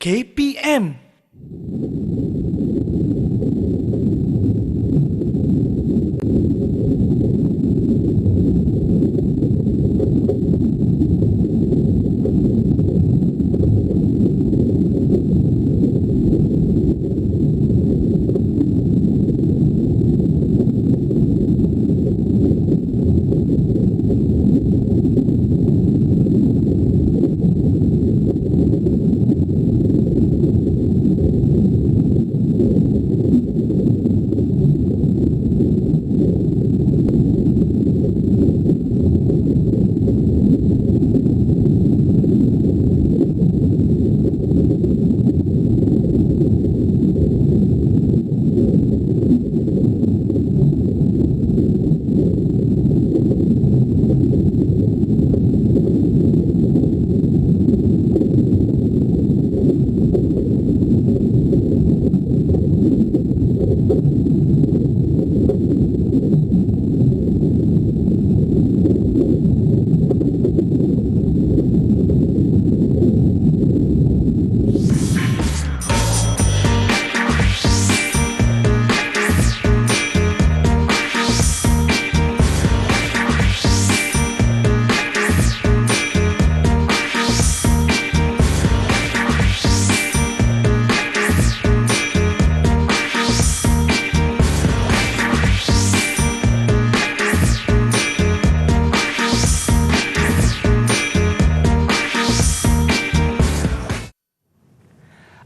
KPM.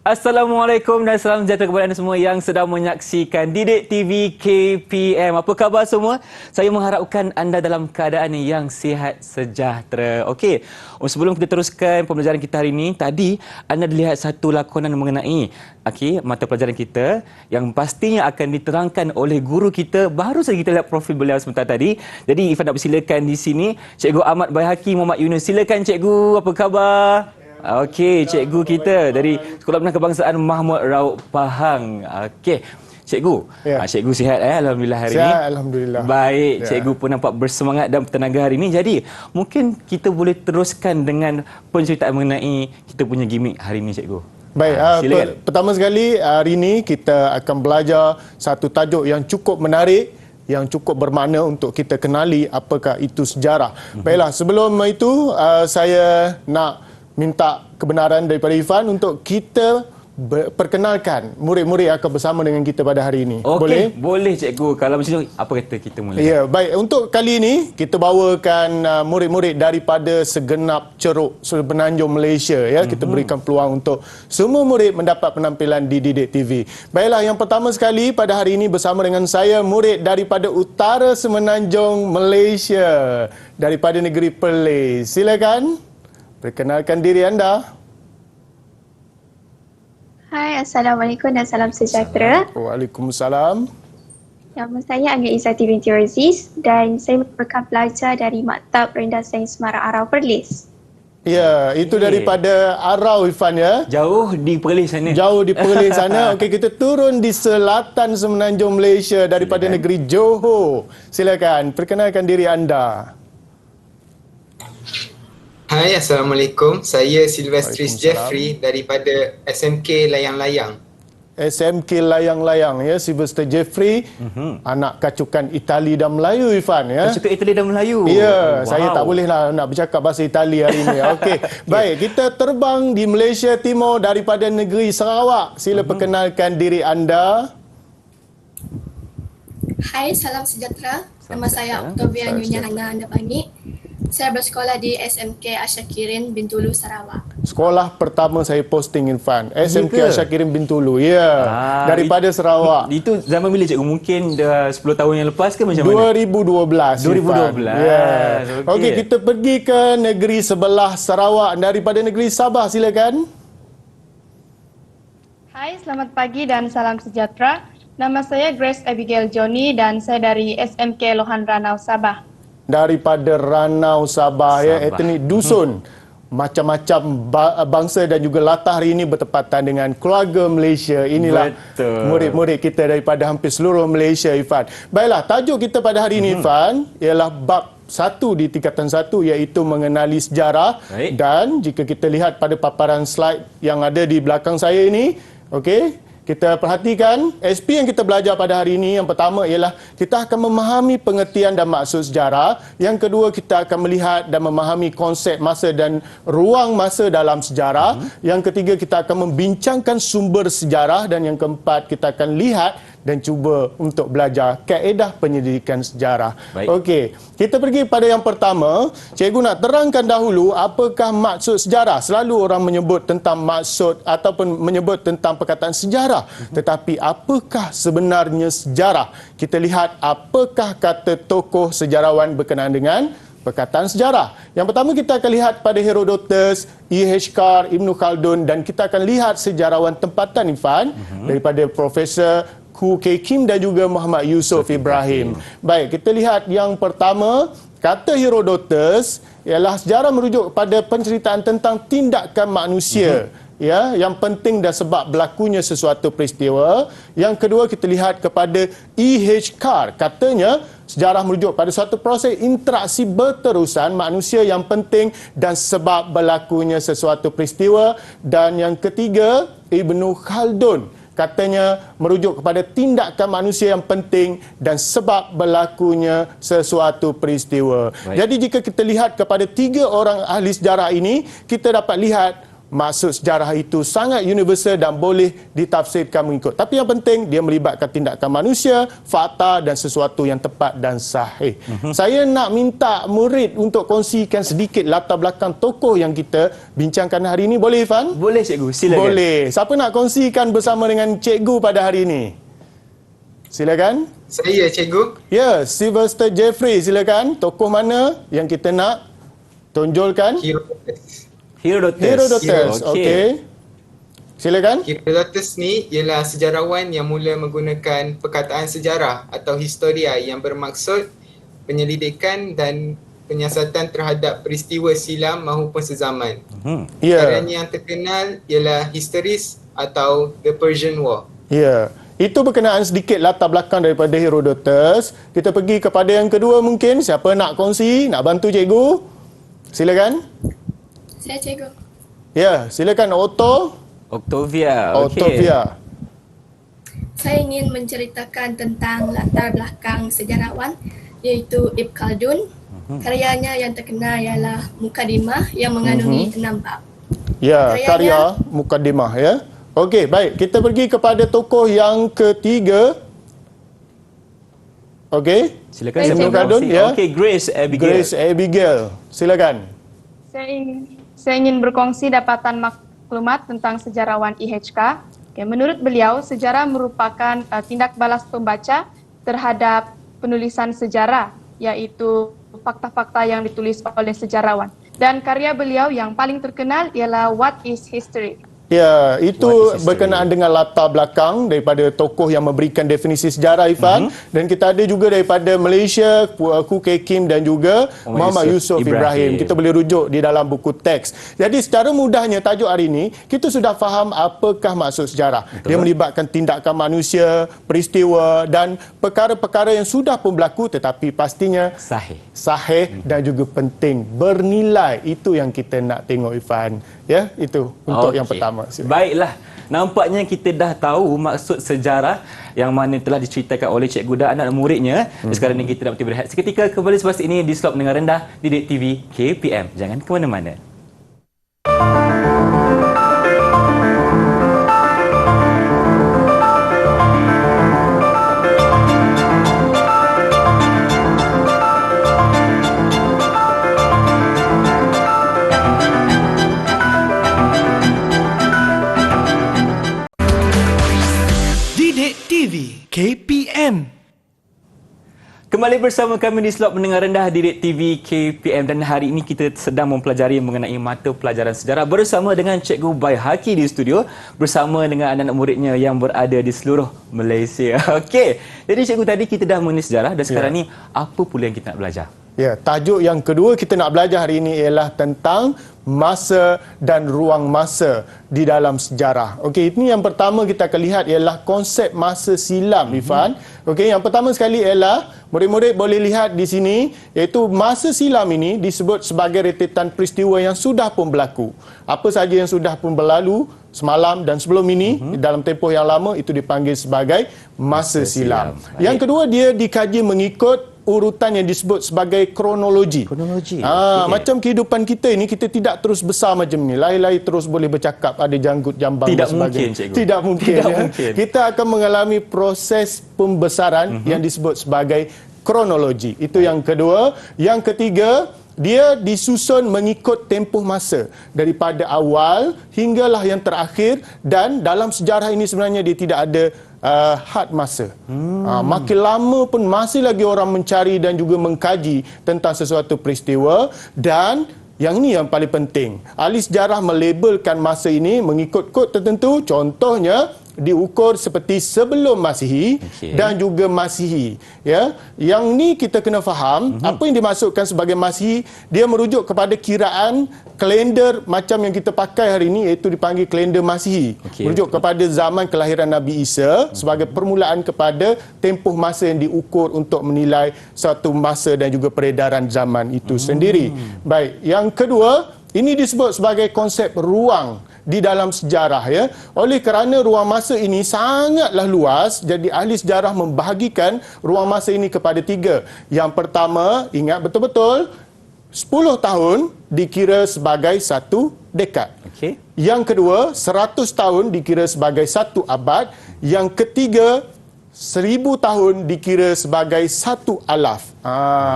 Assalamualaikum dan salam sejahtera kepada anda semua yang sedang menyaksikan Didik TV KPM. Apa khabar semua? Saya mengharapkan anda dalam keadaan yang sihat sejahtera. Okey, sebelum kita teruskan pembelajaran kita hari ini, tadi anda dilihat satu lakonan mengenai mata pelajaran kita yang pastinya akan diterangkan oleh guru kita. Baru saja kita lihat profil beliau sebentar tadi. Jadi Ifan nak persilakan di sini Cikgu Ahmad Baihaqi Muhammad Yunus. Silakan Cikgu, apa khabar? Okey, cikgu kita dari Sekolah Menengah Kebangsaan Mahmud Raup Pahang. Okey. Cikgu, cikgu sihat alhamdulillah hari ini. Sihat alhamdulillah. Baik, cikgu pun nampak bersemangat dan bertenaga hari ini. Jadi, mungkin kita boleh teruskan dengan penceritaan mengenai kita punya gimmick hari ini, cikgu. Baik, pertama sekali hari ini kita akan belajar satu tajuk yang cukup menarik, yang cukup bermakna untuk kita kenali apakah itu sejarah. Baiklah, sebelum itu saya nak minta kebenaran daripada Ifan untuk kita perkenalkan murid-murid yang akan bersama dengan kita pada hari ini. Okey, boleh? Boleh cikgu. Kalau macam tu, apa kata kita mula? Ya, baik. Untuk kali ini, kita bawakan murid-murid daripada segenap ceruk Semenanjung Malaysia. Kita berikan peluang untuk semua murid mendapat penampilan di Didik TV. Baiklah, yang pertama sekali pada hari ini bersama dengan saya, murid daripada Utara Semenanjung Malaysia, daripada negeri Perlis. Silakan. Perkenalkan diri anda. Hai, Assalamualaikum dan salam sejahtera. Waalaikumsalam. Nama saya Amir Izzati binti Aziz dan saya merupakan pelajar dari Maktab Rendah Sains Semara Arau Perlis. Ya, itu daripada Arau, Ifan, ya? Jauh di Perlis sana. Jauh di Perlis sana. Okey, kita turun di selatan Semenanjung Malaysia daripada negeri Johor. Silakan, perkenalkan diri anda. Hai, Assalamualaikum. Saya Silvestris Jeffrey daripada SMK Layang-Layang. SMK Layang-Layang, ya, Sylvester Jeffrey, anak kacukan Itali dan Melayu, Ifan, ya. Kacukan Itali dan Melayu. Ya, saya tak bolehlah nak bercakap bahasa Itali hari ini. Okey. Baik, kita terbang di Malaysia Timur daripada negeri Sarawak. Sila perkenalkan diri anda. Hai, salam sejahtera. Nama saya Octavia Nyonya Hana Andapani. Saya bersekolah di SMK Asyakirin Bintulu, Sarawak. Sekolah pertama saya posting, Irfan. SMK Asyakirin Bintulu. Ya, daripada Sarawak. Itu zaman bila cikgu? Mungkin dah 10 tahun yang lepas ke macam mana? 2012. 2012. Ya. Okey, kita pergi ke negeri sebelah Sarawak. Daripada negeri Sabah, silakan. Hai, selamat pagi dan salam sejahtera. Nama saya Grace Abigail Johnny dan saya dari SMK Lohan Ranau, Sabah. Daripada Ranau, Sabah, ya, etnik dusun. Macam-macam bangsa dan juga latar hari ini bertepatan dengan keluarga Malaysia. Inilah murid-murid kita daripada hampir seluruh Malaysia, Ifan. Baiklah, tajuk kita pada hari ini, Ifan, ialah bab satu di tingkatan 1 iaitu mengenali sejarah. Baik. Dan jika kita lihat pada paparan slide yang ada di belakang saya ini, okey, kita perhatikan SP yang kita belajar pada hari ini. Yang pertama ialah kita akan memahami pengertian dan maksud sejarah. Yang kedua, kita akan melihat dan memahami konsep masa dan ruang masa dalam sejarah. Yang ketiga, kita akan membincangkan sumber sejarah. Dan yang keempat, kita akan lihat dan cuba untuk belajar kaedah penyelidikan sejarah. Baik. Okey, kita pergi pada yang pertama. Cikgu nak terangkan dahulu apakah maksud sejarah. Selalu orang menyebut tentang maksud ataupun menyebut tentang perkataan sejarah. Tetapi apakah sebenarnya sejarah? Kita lihat apakah kata tokoh sejarawan berkenaan dengan perkataan sejarah. Yang pertama kita akan lihat pada Herodotus, E.H. Carr, Ibn Khaldun dan kita akan lihat sejarawan tempatan Irfan daripada Profesor Khoo Kay Kim dan juga Muhammad Yusof Ibrahim. Baik, kita lihat yang pertama, kata Herodotus ialah sejarah merujuk pada penceritaan tentang tindakan manusia. Ya, yang penting dan sebab berlakunya sesuatu peristiwa. Yang kedua kita lihat kepada E.H. Carr. Katanya sejarah merujuk pada suatu proses interaksi berterusan manusia yang penting dan sebab berlakunya sesuatu peristiwa. Dan yang ketiga, Ibn Khaldun. Katanya merujuk kepada tindakan manusia yang penting dan sebab berlakunya sesuatu peristiwa. Baik. Jadi jika kita lihat kepada 3 orang ahli sejarah ini, kita dapat lihat maksud sejarah itu sangat universal dan boleh ditafsirkan mengikut. Tapi yang penting, dia melibatkan tindakan manusia, fakta dan sesuatu yang tepat dan sahih. Saya nak minta murid untuk kongsikan sedikit latar belakang tokoh yang kita bincangkan hari ini. Boleh, Irfan? Boleh cikgu, silakan. Boleh. Siapa nak kongsikan bersama dengan cikgu pada hari ini? Silakan. Saya cikgu. Ya, Sylvester Jeffrey, silakan. Tokoh mana yang kita nak tonjolkan? Herodotus. Okey. Silakan. Herodotus ni ialah sejarawan yang mula menggunakan perkataan sejarah atau historia yang bermaksud penyelidikan dan penyiasatan terhadap peristiwa silam maupun sezaman. Ya. Karyanya yang terkenal ialah Histories atau The Persian War. Ya. Itu berkenaan sedikit latar belakang daripada Herodotus. Kita pergi kepada yang kedua mungkin. Siapa nak kongsi? Nak bantu cikgu? Silakan. Saya cikgu. Ya, silakan Octavia. Octavia. Saya ingin menceritakan tentang latar belakang sejarawan iaitu Ibn Khaldun. Karyanya yang terkenal ialah Muqaddimah yang mengandungi 6 bab. Ya, Karyanya- karya Muqaddimah ya. Okey, baik. Kita pergi kepada tokoh yang ketiga. Okey. Silakan Baik, saya cikgu. berkongsi. Ya. Okey, Grace Abigail. Grace Abigail. Silakan. Saya ingin berkongsi dapatan maklumat tentang sejarawan IHK. Menurut beliau, sejarah merupakan tindak balas pembaca terhadap penulisan sejarah, yaitu fakta-fakta yang ditulis oleh sejarawan. Dan karya beliau yang paling terkenal ialah What is History? Ya, itu What is history? berkenaan dengan latar belakang daripada tokoh yang memberikan definisi sejarah, Irfan. Dan kita ada juga daripada Malaysia, Khoo Kay Kim dan juga Muhammad Yusof Ibrahim. Kita boleh rujuk di dalam buku teks. Jadi secara mudahnya tajuk hari ini, kita sudah faham apakah maksud sejarah. Betul. Dia melibatkan tindakan manusia, peristiwa dan perkara-perkara yang sudah pun berlaku tetapi pastinya sahih dan juga penting, bernilai. Itu yang kita nak tengok, Irfan. Ya, itu untuk yang pertama. Baiklah. Nampaknya kita dah tahu maksud sejarah yang mana telah diceritakan oleh cikgu dan anak muridnya. Sekarang ni kita nak berehat seketika, kembali selepas ini di Slot Mendengar Rendah Didik TV KPM. Jangan ke mana-mana. Didik TV KPM. Kembali bersama kami di Slot Mendengar Rendah Didik TV KPM dan hari ini kita sedang mempelajari mengenai mata pelajaran sejarah bersama dengan Cikgu Baihaqi di studio bersama dengan anak-anak muridnya yang berada di seluruh Malaysia. Okey. Jadi cikgu, tadi kita dah mengenai sejarah dan sekarang ni apa pula yang kita nak belajar? Ya, tajuk yang kedua kita nak belajar hari ini ialah tentang masa dan ruang masa di dalam sejarah. Okey, ini yang pertama kita akan lihat ialah konsep masa silam, Irfan. Okey, yang pertama sekali ialah murid-murid boleh lihat di sini iaitu masa silam ini disebut sebagai rentetan peristiwa yang sudah pun berlaku. Apa sahaja yang sudah pun berlalu semalam dan sebelum ini dalam tempoh yang lama itu dipanggil sebagai masa silam. Yang kedua, dia dikaji mengikut urutan yang disebut sebagai kronologi. Macam kehidupan kita ini, kita tidak terus besar macam ni. Lai-lai terus boleh bercakap, ada janggut jambang Tidak dan sebagainya. mungkin, cikgu. Tidak mungkin. Tidak Ya. mungkin. Kita akan mengalami proses pembesaran yang disebut sebagai kronologi. Itu yang kedua. Yang ketiga, dia disusun mengikut tempoh masa daripada awal hinggalah yang terakhir, dan dalam sejarah ini sebenarnya dia tidak ada had masa. Makin lama pun masih lagi orang mencari dan juga mengkaji tentang sesuatu peristiwa, dan yang ini yang paling penting. Ahli sejarah melabelkan masa ini mengikut kod tertentu, contohnya diukur seperti sebelum Masihi dan juga Masihi. Ya, yang ni kita kena faham apa yang dimaksudkan sebagai Masihi. Dia merujuk kepada kiraan kalender macam yang kita pakai hari ini, iaitu dipanggil kalender Masihi. Merujuk kepada zaman kelahiran Nabi Isa sebagai permulaan kepada tempoh masa yang diukur untuk menilai suatu masa dan juga peredaran zaman itu sendiri. Baik, yang kedua, ini disebut sebagai konsep ruang di dalam sejarah, ya. Oleh kerana ruang masa ini sangatlah luas, jadi ahli sejarah membahagikan ruang masa ini kepada 3. Yang pertama, ingat betul-betul, 10 tahun dikira sebagai 1 dekad. Yang kedua, 100 tahun dikira sebagai 1 abad. Yang ketiga, 1000 tahun dikira sebagai 1 alaf.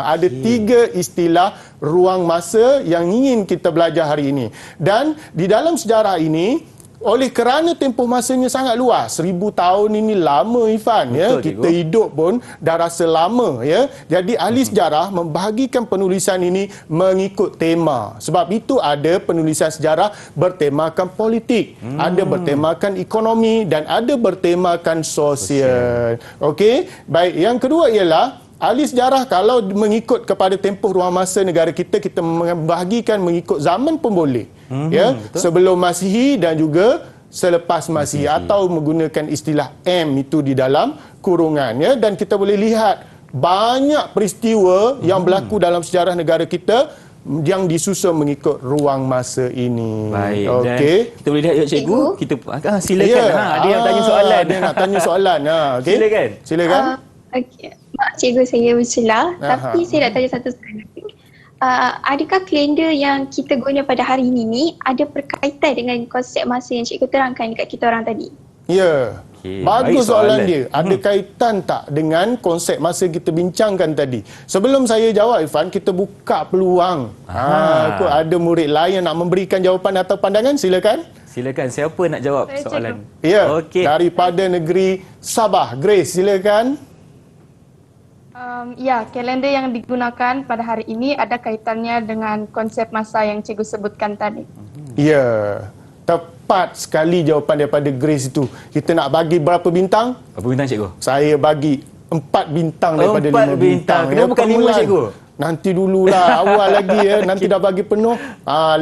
Ada 3 istilah ruang masa yang ingin kita belajar hari ini. Dan di dalam sejarah ini, oleh kerana tempoh masanya sangat luas, 1000 tahun ini lama, Irfan. Ya, kita hidup pun dah rasa lama. Ya, jadi ahli sejarah membahagikan penulisan ini mengikut tema. Sebab itu ada penulisan sejarah bertemakan politik, ada bertemakan ekonomi dan ada bertemakan sosial. Okey, baik. Yang kedua ialah ahli sejarah kalau mengikut kepada tempoh ruang masa negara kita, kita membahagikan mengikut zaman pun boleh. Ya, sebelum Masihi dan juga selepas Masihi, atau menggunakan istilah M itu di dalam kurungan, ya. Dan kita boleh lihat banyak peristiwa yang berlaku dalam sejarah negara kita yang disusun mengikut ruang masa ini. Baik. Okey. Kita boleh lihat, cikgu. Kita silakan. Ya. Ada yang tanya soalan. Dia nak tanya soalan. Okay. Silakan. Silakan. Okey. Mak cikgu saya bersela, tapi saya nak tanya satu soalan. Adakah kalender yang kita guna pada hari ini ni ada berkaitan dengan konsep masa yang cikgu terangkan dekat kita orang tadi? Ya. Okey, Bagus baik soalan soalan. dia. Ada kaitan tak dengan konsep masa kita bincangkan tadi? Sebelum saya jawab, Irfan, kita buka peluang. Kok ada murid lain nak memberikan jawapan atau pandangan? Silakan. Silakan, siapa nak jawab Saya, soalan? Ya. Okey. Daripada negeri Sabah. Grace, silakan. Ya, kalender yang digunakan pada hari ini ada kaitannya dengan konsep masa yang cikgu sebutkan tadi. Ya. Tepat sekali jawapan daripada Grace itu. Kita nak bagi berapa bintang? Berapa bintang, cikgu? Saya bagi 4 bintang daripada 4 5 bintang. Kenapa bukan 5, permulaan. cikgu? Nanti dululah, awal lagi ya. Nanti dah bagi penuh.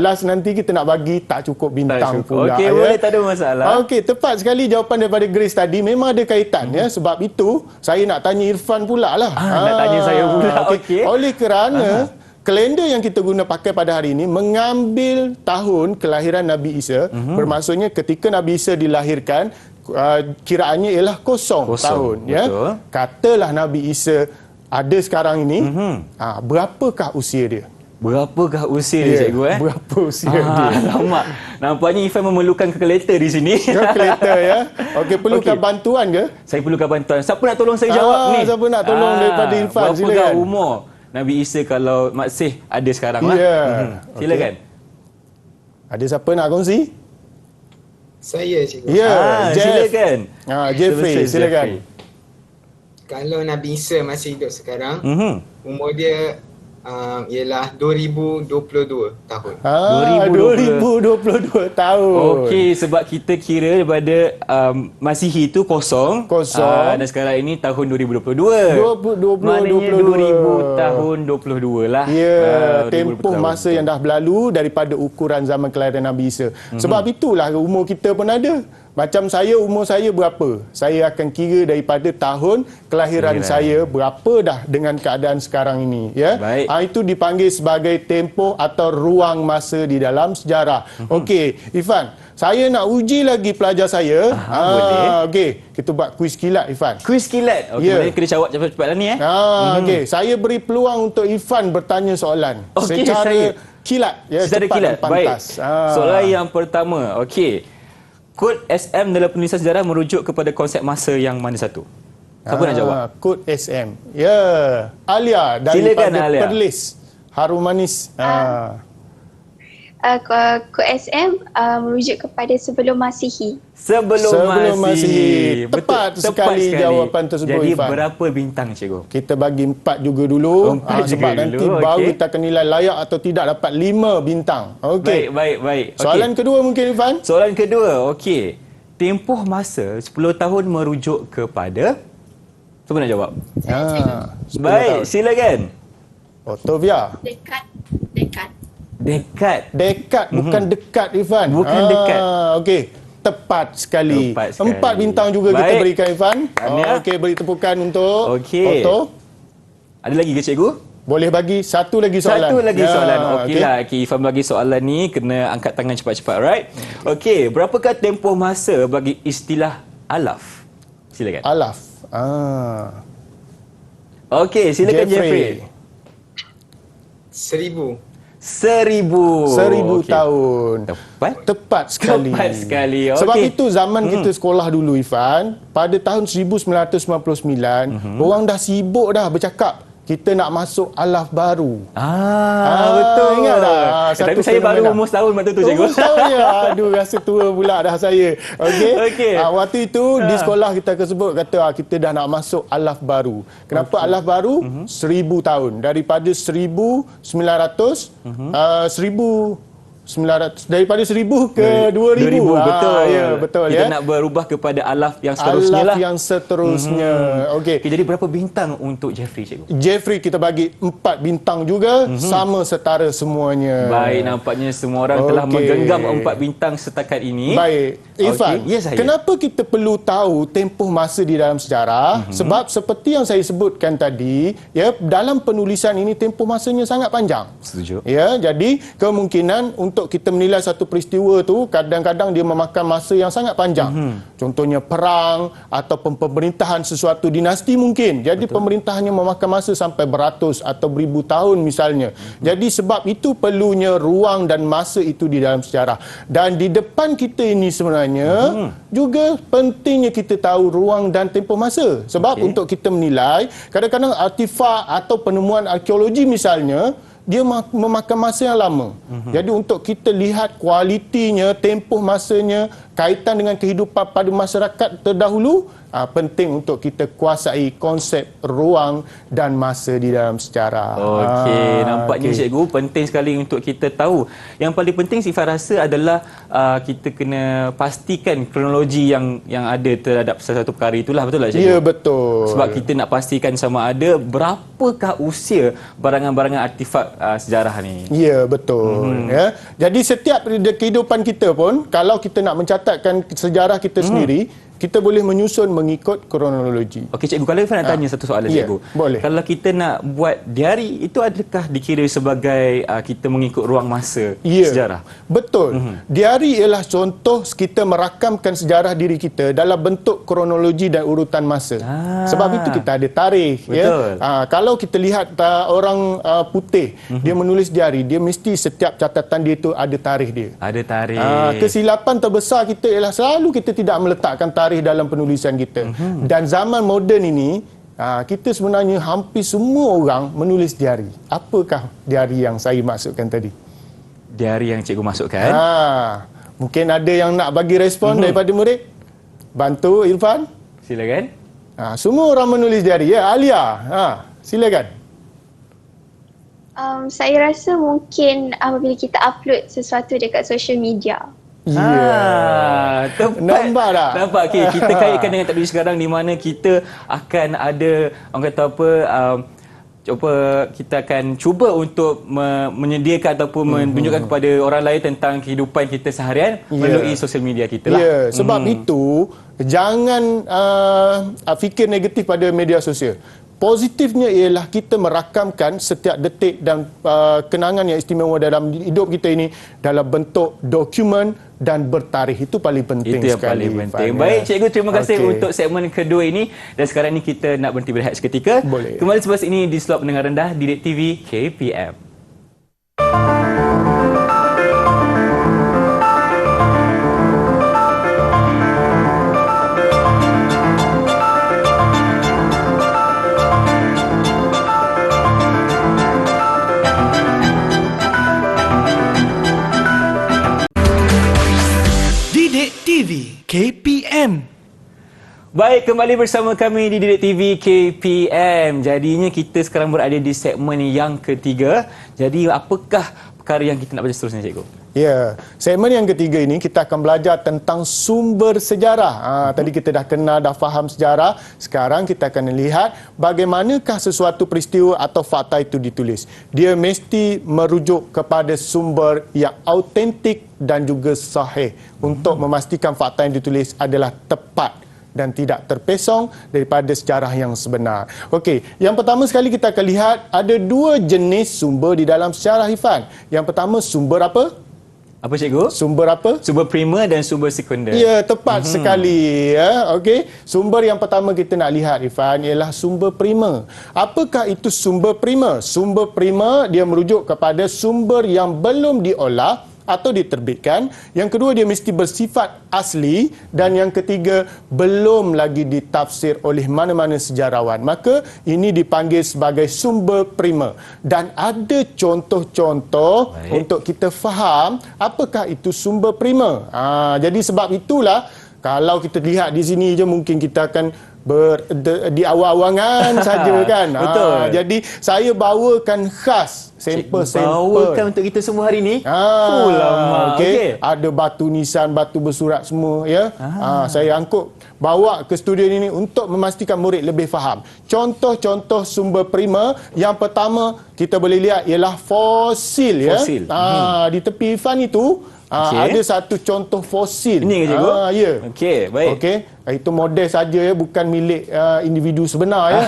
Last nanti kita nak bagi tak cukup bintang pula. Okey, boleh, tak ada masalah. Okey, tepat sekali jawapan daripada Grace tadi. Memang ada kaitan ya. Sebab itu saya nak tanya Irfan pula lah. Nak tanya saya pula. Okey. Oleh kerana kalender yang kita guna pakai pada hari ini mengambil tahun kelahiran Nabi Isa. Bermaksudnya ketika Nabi Isa dilahirkan, kiraannya ialah kosong tahun. Betul. Ya. Katalah Nabi Isa ada sekarang ini, berapakah usia dia? Berapakah usia dia, cikgu? Berapa usia dia? Alamak. Nampaknya Ifan memerlukan kalkulator di sini. Kalkulator ya. Okey, perlukan bantuan ke? Saya perlukan bantuan. Siapa nak tolong saya jawab ni? Siapa nak tolong daripada Irfan? Berapakah Silakan. umur Nabi Isa kalau masih ada sekarang lah? Ya. Silakan. Ada siapa nak kongsi? Saya, cikgu. Ya, Jeff. Silakan. Jeffrey, silakan. Kalau Nabi Isa masih hidup sekarang, umur dia ialah 2022 tahun. 2022 tahun. Okey, sebab kita kira daripada Masihi itu kosong. Dan sekarang ini tahun 2022. 2022. Maknanya 2000 tahun 22 lah. Ya, 2000 tempoh tahun. masa yang dah berlalu daripada ukuran zaman kelahiran Nabi Isa. Sebab itulah umur kita pun ada. Macam umur saya berapa? Saya akan kira daripada tahun kelahiran saya berapa dah dengan keadaan sekarang ini. Ya? Itu dipanggil sebagai tempoh atau ruang masa di dalam sejarah. Okey, Irfan, saya nak uji lagi pelajar saya. Boleh. Okey, kita buat kuis kilat, Irfan. Kuis kilat? Okey, kena jawab cepat-cepat lah ni. Okey, saya beri peluang untuk Irfan bertanya soalan. Secara kilat. Ya, secara kilat. Baik. Soalan yang pertama. Okey. Kod SM dalam penulisan sejarah merujuk kepada konsep masa yang mana satu? Siapa nak jawab? Kod SM. Ya. Alia daripada Perlis. Harum Manis. Kod SM merujuk kepada sebelum Masihi. Sebelum Masihi. Tepat sekali jawapan tersebut, Jadi Irfan. berapa bintang, cikgu? Kita bagi 4 juga dulu. Sebab nanti baru kita akan nilai layak atau tidak dapat 5 bintang. Okey. Baik. Soalan kedua mungkin, Irfan? Soalan kedua, okey. Tempoh masa 10 tahun merujuk kepada... Siapa nak jawab? Baik, silakan. Otovia. Dekad, bukan dekat, Irfan. Bukan dekat. Okey. Tepat sekali. 4 bintang juga kita berikan, Irfan. Okey, beri tepukan untuk Otto. Ada lagi ke, cikgu? Boleh bagi satu lagi soalan. Soalan. Okeylah, Irfan bagi soalan ni kena angkat tangan cepat-cepat, right? Okey, berapakah tempoh masa bagi istilah alaf? Silakan. Alaf. Okey, silakan Jeffrey. 1000 tahun. Tepat sekali. Okay. Sebab itu zaman kita sekolah dulu, Irfan, pada tahun 1999, orang dah sibuk dah bercakap kita nak masuk alaf baru. Betul. Ingat tak? Tapi saya baru umur setahun waktu tu, cikgu. Umur setahun je. Aduh, rasa tua pula dah saya. Okey. Waktu itu di sekolah kita sebut kata kita dah nak masuk alaf baru. Kenapa alaf baru? 1000 tahun. Daripada 1900 daripada 1000 ke 2000. Betul. Betul. Kita nak berubah kepada alaf yang seterusnya lah. Alaf yang seterusnya. Okey. Jadi berapa bintang untuk Jeffrey, cikgu? Jeffrey kita bagi 4 bintang juga, sama setara semuanya. Baik, nampaknya semua orang telah menggenggam 4 bintang setakat ini. Baik. Irfan, kenapa kita perlu tahu tempoh masa di dalam sejarah? Sebab seperti yang saya sebutkan tadi, ya, dalam penulisan ini tempoh masanya sangat panjang. Setuju. Ya, jadi kemungkinan untuk kita menilai satu peristiwa tu kadang-kadang dia memakan masa yang sangat panjang. Contohnya perang atau pemerintahan sesuatu dinasti mungkin. Jadi pemerintahannya memakan masa sampai beratus atau beribu tahun misalnya. Jadi sebab itu perlunya ruang dan masa itu di dalam sejarah. Dan di depan kita ini sebenarnya juga pentingnya kita tahu ruang dan tempoh masa. Sebab untuk kita menilai, kadang-kadang artifak atau penemuan arkeologi misalnya, dia memakan masa yang lama. Jadi untuk kita lihat kualitinya, tempoh masanya, kaitan dengan kehidupan pada masyarakat terdahulu, penting untuk kita kuasai konsep ruang dan masa di dalam sejarah. Okey, nampaknya cikgu penting sekali untuk kita tahu. Yang paling penting Sifat rasa adalah kita kena pastikan kronologi yang ada terhadap satu perkara itulah, betul tak, cikgu? Ya, betul. Sebab kita nak pastikan sama ada berapakah usia barangan-barangan artifak sejarah ni. Ya, betul. Ya. Jadi setiap kehidupan kita pun, kalau kita nak mencatatkan sejarah kita sendiri, kita boleh menyusun mengikut kronologi. Okey, cikgu, kalau Irfan nak tanya satu soalan, cikgu. Boleh. Kalau kita nak buat diari, itu adakah dikira sebagai kita mengikut ruang masa sejarah? Betul. Diari ialah contoh kita merakamkan sejarah diri kita dalam bentuk kronologi dan urutan masa. Sebab itu kita ada tarikh. Betul. Ya? Kalau kita lihat orang putih, dia menulis diari, dia mesti setiap catatan dia itu ada tarikh dia. Ada tarikh. Kesilapan terbesar kita ialah selalu kita tidak meletakkan tarikh dalam penulisan kita. Dan zaman moden ini, kita sebenarnya hampir semua orang menulis diari. Apakah diari yang saya maksudkan tadi? Diari yang cikgu masukkan? Mungkin ada yang nak bagi respon daripada murid. Bantu Irfan. Silakan. Semua orang menulis diari. Ya, Alia. Silakan. Saya rasa mungkin apabila kita upload sesuatu dekat social media. Tepat. Nampak tak? Nampak. Okay, kita kaitkan dengan teknologi sekarang di mana kita akan ada, orang kata apa, kita akan cuba untuk menyediakan ataupun menunjukkan kepada orang lain tentang kehidupan kita seharian melalui sosial media kita lah. Ya, sebab itu jangan fikir negatif pada media sosial. Positifnya ialah kita merakamkan setiap detik dan kenangan yang istimewa dalam hidup kita ini dalam bentuk dokumen dan bertarikh. Itu paling penting sekali. Itu yang paling penting. Baik, cikgu, terima kasih untuk segmen kedua ini. Dan sekarang ni kita nak berhenti berehat seketika. Boleh. Kembali selepas ini di slot pendengar rendah Didik TV KPM. Didik TV KPM. Baik, kembali bersama kami di Didik TV KPM. Jadinya kita sekarang berada di segmen yang ketiga. Jadi apakah perkara yang kita nak baca seterusnya, cikgu? Ya, segmen yang ketiga ini kita akan belajar tentang sumber sejarah. Tadi kita dah kenal, dah faham sejarah. Sekarang kita akan lihat bagaimanakah sesuatu peristiwa atau fakta itu ditulis. Dia mesti merujuk kepada sumber yang autentik dan juga sahih untuk memastikan fakta yang ditulis adalah tepat dan tidak terpesong daripada sejarah yang sebenar. Okey, yang pertama sekali kita akan lihat ada dua jenis sumber di dalam sejarah, Ifan. Yang pertama sumber apa? Apa, cikgu? Sumber apa? Sumber primer dan sumber sekunder. Ya, tepat sekali. Ya. Okey. Sumber yang pertama kita nak lihat, Ifan, ialah sumber primer. Apakah itu sumber primer? Sumber primer dia merujuk kepada sumber yang belum diolah atau diterbitkan. Yang kedua, dia mesti bersifat asli. Dan yang ketiga, belum lagi ditafsir oleh mana-mana sejarawan. Maka ini dipanggil sebagai sumber primer. Dan ada contoh-contoh untuk kita faham apakah itu sumber primer. Jadi sebab itulah, kalau kita lihat di sini je mungkin kita akan di awang-awangan saja kan. Betul. Jadi saya bawakan khas sampel-sampel. Bawakan untuk kita semua hari ni. Lama. Okey. Ada batu nisan, batu bersurat semua ya. Saya angkut bawa ke studio ini untuk memastikan murid lebih faham. Contoh-contoh sumber primer yang pertama kita boleh lihat ialah fosil ya. Di tepi Ifan itu ada satu contoh fosil. Ini ke, cikgu? Ya. Okey, baik. Okey. Itu model saja ya, bukan milik individu sebenar ya.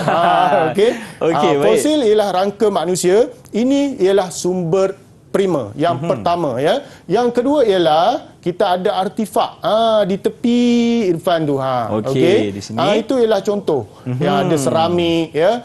Okey. Okey, baik. Fosil ialah rangka manusia. Ini ialah sumber primer yang pertama ya. Yang kedua ialah kita ada artifak di tepi Irfan tu Okey, di sini. Itu ialah contoh. Yang ada seramik ya.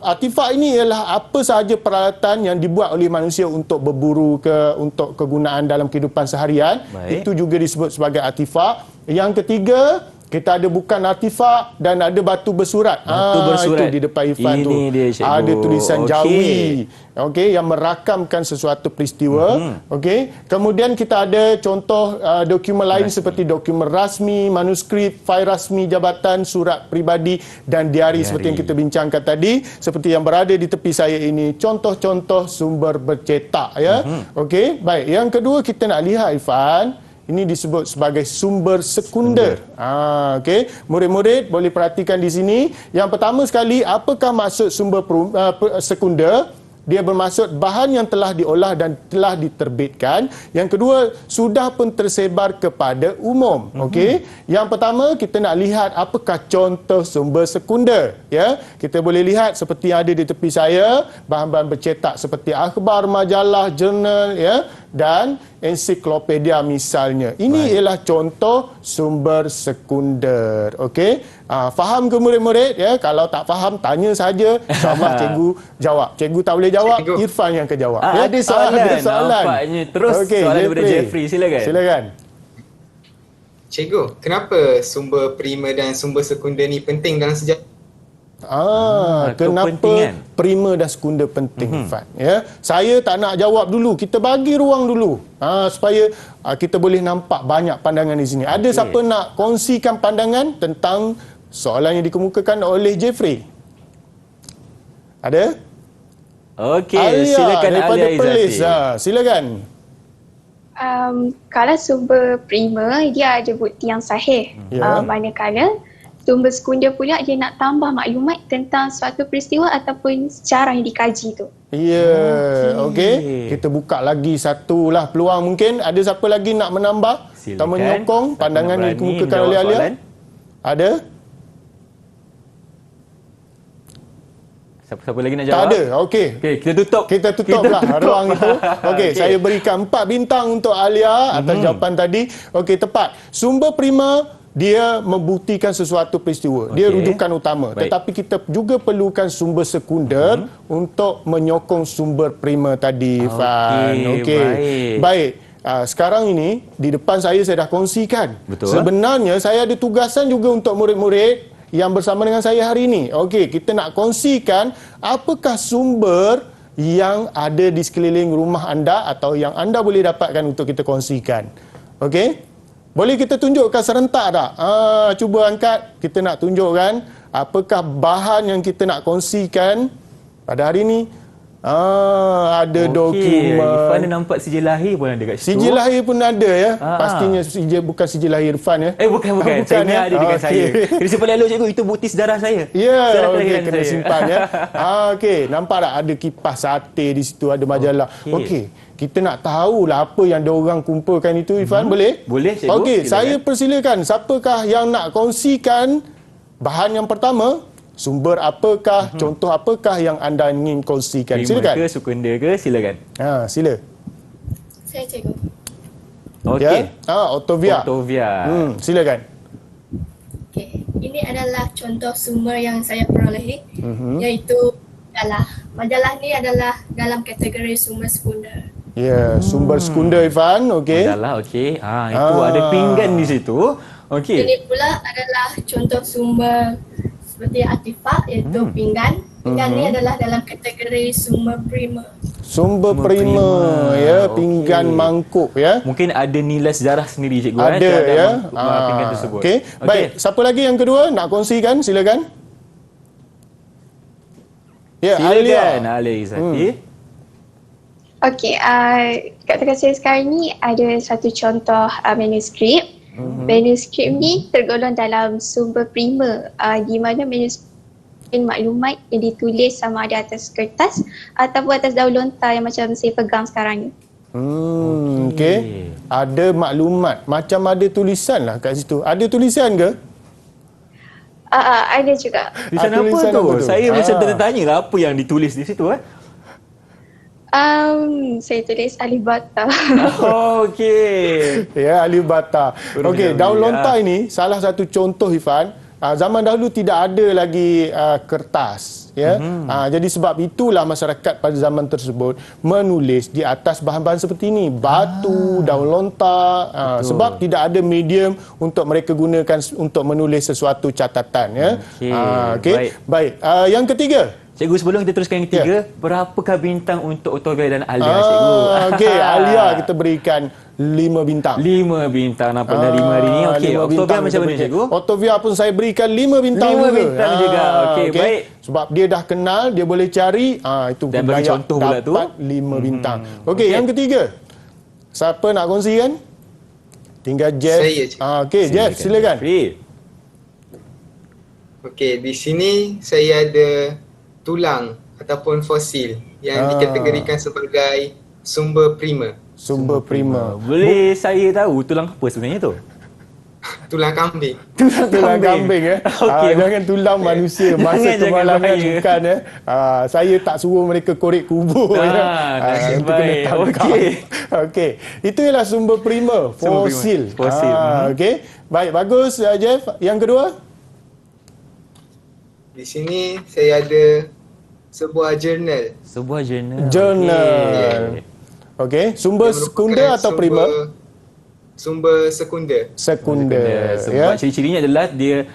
Artifak ini ialah apa sahaja peralatan yang dibuat oleh manusia untuk berburu untuk kegunaan dalam kehidupan seharian. Baik. Itu juga disebut sebagai artifak. Yang ketiga, kita ada bukan artifak dan ada batu bersurat. Batu bersurat. Itu di depan Ifan tu. Ini dia, cikgu. Ada tulisan Jawi. Okey, yang merakamkan sesuatu peristiwa. Okey. Kemudian kita ada contoh dokumen lain seperti dokumen rasmi, manuskrip, fail rasmi jabatan, surat peribadi dan diari seperti yang kita bincangkan tadi. Seperti yang berada di tepi saya ini, contoh-contoh sumber bercetak ya. Okey, baik. Yang kedua kita nak lihat, Ifan, ini disebut sebagai sumber sekunder. Okey, murid-murid boleh perhatikan di sini. Yang pertama sekali, apakah maksud sumber sekunder? Dia bermaksud bahan yang telah diolah dan telah diterbitkan. Yang kedua, sudah pun tersebar kepada umum. Okey. Yang pertama, kita nak lihat apakah contoh sumber sekunder. Ya, kita boleh lihat seperti yang ada di tepi saya, bahan-bahan bercetak seperti akhbar, majalah, jurnal ya, dan ensiklopedia misalnya. Ini ialah contoh sumber sekunder. Okey. Faham ke murid-murid ya? Kalau tak faham tanya saja, insya-Allah cikgu jawab. Cikgu tak boleh jawab, Cikgu. Irfan yang akan jawab. Ada soalan. Ada soalan. Nampaknya terus soalan daripada Jeffrey. Silakan. Silakan. Cikgu, kenapa sumber primer dan sumber sekunder ni penting dalam sejarah? Kenapa kepentingan. primer dan sekunder penting, Ifan? Ya, saya tak nak jawab dulu. Kita bagi ruang dulu supaya kita boleh nampak banyak pandangan di sini. Ada siapa nak kongsikan pandangan tentang soalan yang dikemukakan oleh Jeffrey? Ada? Okey, Alia silakan daripada Alia Perlis. Izzati. Silakan. Kalau sumber prima, dia ada bukti yang sahih. Ya. Manakala sumber sekunder pula dia nak tambah maklumat tentang suatu peristiwa ataupun sejarah yang dikaji tu. Ya, okey. Kita buka lagi satu lah peluang mungkin. Ada siapa lagi nak menambah atau Silakan. menyokong Siapa pandangan nak yang berani dikemukakan menjawab oleh Alia? soalan? Ada? Siapa lagi nak Tak jawab? ada. Okey. Okey, kita tutup. Kita tutuplah ruang itu. Okey, Okey. saya berikan 4 bintang untuk Alia atas jawapan tadi. Okey, tepat. Sumber prima dia membuktikan sesuatu peristiwa. Dia Okey. rujukan utama. Baik. Tetapi kita juga perlukan sumber sekunder untuk menyokong sumber prima tadi, Fan. Okey. Baik. Sekarang ini di depan saya dah kongsikan. Betul. Sebenarnya saya ada tugasan juga untuk murid-murid yang bersama dengan saya hari ini. Okey, kita nak kongsikan apakah sumber yang ada di sekeliling rumah anda atau yang anda boleh dapatkan untuk kita kongsikan. Okey? Boleh kita tunjukkan serentak tak? Cuba angkat. Kita nak tunjukkan apakah bahan yang kita nak kongsikan pada hari ini. Ada dokumen. Irfan dia nampak sijil lahir pun ada kat situ. Sijil lahir pun ada ya. Pastinya bukan sijil lahir Irfan ya. Bukan. Saya Bukan, ingat ada dekat Okey. saya. Kena simpan elok cikgu, itu bukti sejarah saya. Ya, Sejarah okey, kelahiran kena saya. simpan ya. Okey, nampak tak ada kipas sate di situ, ada majalah. Okey, kita nak tahulah apa yang diorang kumpulkan itu, Irfan, boleh? Boleh, cikgu. Okey, Silakan. saya persilakan. Siapakah yang nak kongsikan bahan yang pertama? Sumber apakah, contoh apakah yang anda ingin kongsikan? Prima Silakan. ke, sekunder ke, silakan. Sila. Saya cikgu. Okey. Ya? Ottovia. Ottovia. Silakan. Okey, ini adalah contoh sumber yang saya perolehi, iaitu majalah. Majalah ni adalah dalam kategori sumber sekunder. Ya, sumber sekunder, Irfan. Okey. Majalah, okey. Itu ada pinggan di situ. Okey. Ini pula adalah contoh sumber seperti artifak, iaitu pinggan. Pinggan ni adalah dalam kategori sumber prima. Sumber prima, prima. ya, Okey. pinggan mangkuk ya. Mungkin ada nilai sejarah sendiri cikgu Ada terhadap ya. pinggan tersebut. Okey. Baik, siapa lagi yang kedua nak kongsikan? Silakan. Ya, Silakan Alia. Alia Izzati. Okey, kat tengah saya sekarang ni ada satu contoh manuskrip. Manuskrip ni tergolong dalam sumber prima, di mana manuskrip maklumat yang ditulis sama ada atas kertas ataupun atas daun lontar yang macam saya pegang sekarang ni. Okey. Ada maklumat, macam ada tulisan lah kat situ. Ada tulisan ke? Ada juga. Tulisan apa tulisan tu? apa tu? Saya macam tertanya lah apa yang ditulis di situ Saya tulis alif bata. Okey. Ya, alif bata. Huruf Okey, Jawi, daun lontar ini salah satu contoh, Ifan. Zaman dahulu tidak ada lagi kertas, ya. Jadi sebab itulah masyarakat pada zaman tersebut menulis di atas bahan-bahan seperti ini, batu, daun lontar, sebab tidak ada medium untuk mereka gunakan untuk menulis sesuatu catatan, ya. Okey. Baik. Yang ketiga. Cikgu, sebelum kita teruskan yang ketiga, berapakah bintang untuk Ottovia dan Alia, cikgu? Okey, Alia kita berikan 5 bintang. 5 bintang. Nampak dah 5 hari ni. Okey, 5 Ottovia bintang macam kita mana, berikan. cikgu? Ottovia pun saya berikan 5 bintang 5 juga. bintang juga. Okey, baik. Sebab dia dah kenal, dia boleh cari, itu Dan bagi layak contoh pula tu. dapat 5 bintang. Okey, yang ketiga. Siapa nak kongsikan? Tinggal Jeff. Saya, Cik. Okey, Jeff, silakan. Jeffrey. Okey, di sini saya ada tulang ataupun fosil yang dikategorikan sebagai sumber prima. Sumber prima. Boleh saya tahu tulang apa sebenarnya tu? Tulang kambing. Tulang kambing ya. Okey. Jangan tulang manusia masa Jangan kemalangan bahaya. bukan ya. Saya tak suruh mereka korek kubur ya. nasib Itu kena baik. tangkap. Okey. Okey. Itu ialah sumber prima, Sumber prima. fosil. Fosil. Okey. Baik, bagus Jeff. Yang kedua? Di sini saya ada sebuah jurnal. Sebuah jurnal. Jurnal. Okey. Okey, sumber yang merupakan sekunder atau prima? sumber sekunder. Sekunder. Sebab ciri-cirinya adalah dia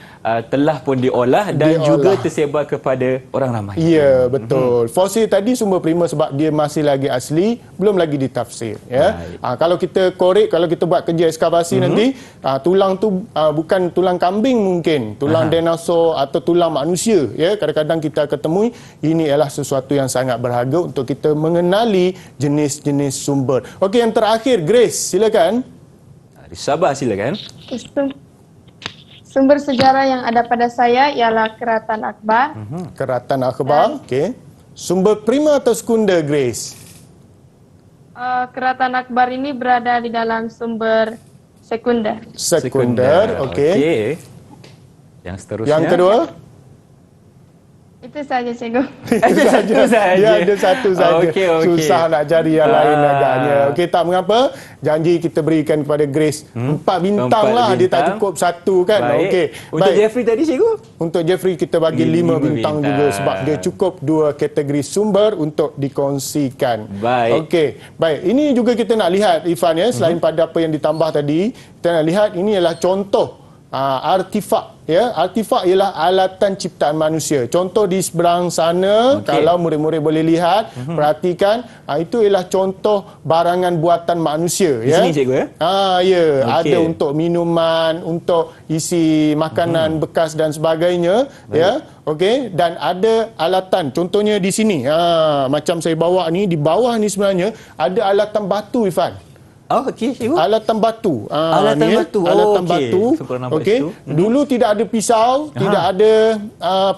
telah pun diolah dan juga tersebar kepada orang ramai. Ya, betul. Fosil tadi sumber prima sebab dia masih lagi asli, belum lagi ditafsir. Ya. Kalau kita korek, kalau kita buat kerja ekskavasi nanti, tulang tu bukan tulang kambing mungkin, tulang dinosaur atau tulang manusia. Ya, kadang-kadang kita ketemui, ini adalah sesuatu yang sangat berharga untuk kita mengenali jenis-jenis sumber. Okey, yang terakhir, Grace, silakan. Sabar silakan. Sumber sejarah yang ada pada saya ialah Keratan Akbar. Keratan Akbar, okey. Sumber prima atau sekunder, Grace? Keratan Akbar ini berada di dalam sumber sekunder. Sekunder, okey. Yang seterusnya. Yang kedua? Itu saja, cikgu. Ada satu saja. Dia ada satu saja. Okey. Susah nak cari yang lain agaknya. Okey, tak mengapa. Janji kita berikan kepada Grace 4 bintang lah. Dia tak cukup 1 kan. Okey. Untuk Jeffrey tadi, cikgu? Untuk Jeffrey kita bagi 5 bintang juga sebab dia cukup 2 kategori sumber untuk dikongsikan. Baik. Okey. Baik, ini juga kita nak lihat Ifan ya, selain pada apa yang ditambah tadi, kita nak lihat ini adalah contoh artifak. Ya, artifak ialah alatan ciptaan manusia. Contoh di seberang sana, kalau murid-murid boleh lihat, perhatikan, itu ialah contoh barangan buatan manusia. Di ya. sini, cikgu ya? Ya, ada untuk minuman, untuk isi makanan bekas dan sebagainya. Ya, okey. Dan ada alatan, contohnya di sini. Macam saya bawa ni, di bawah ni sebenarnya ada alatan batu, Ifan. Oh, okey, cikgu. Alatan batu. Alatan batu. Alatan okey. batu. Okey. Dulu tidak ada pisau, tidak ada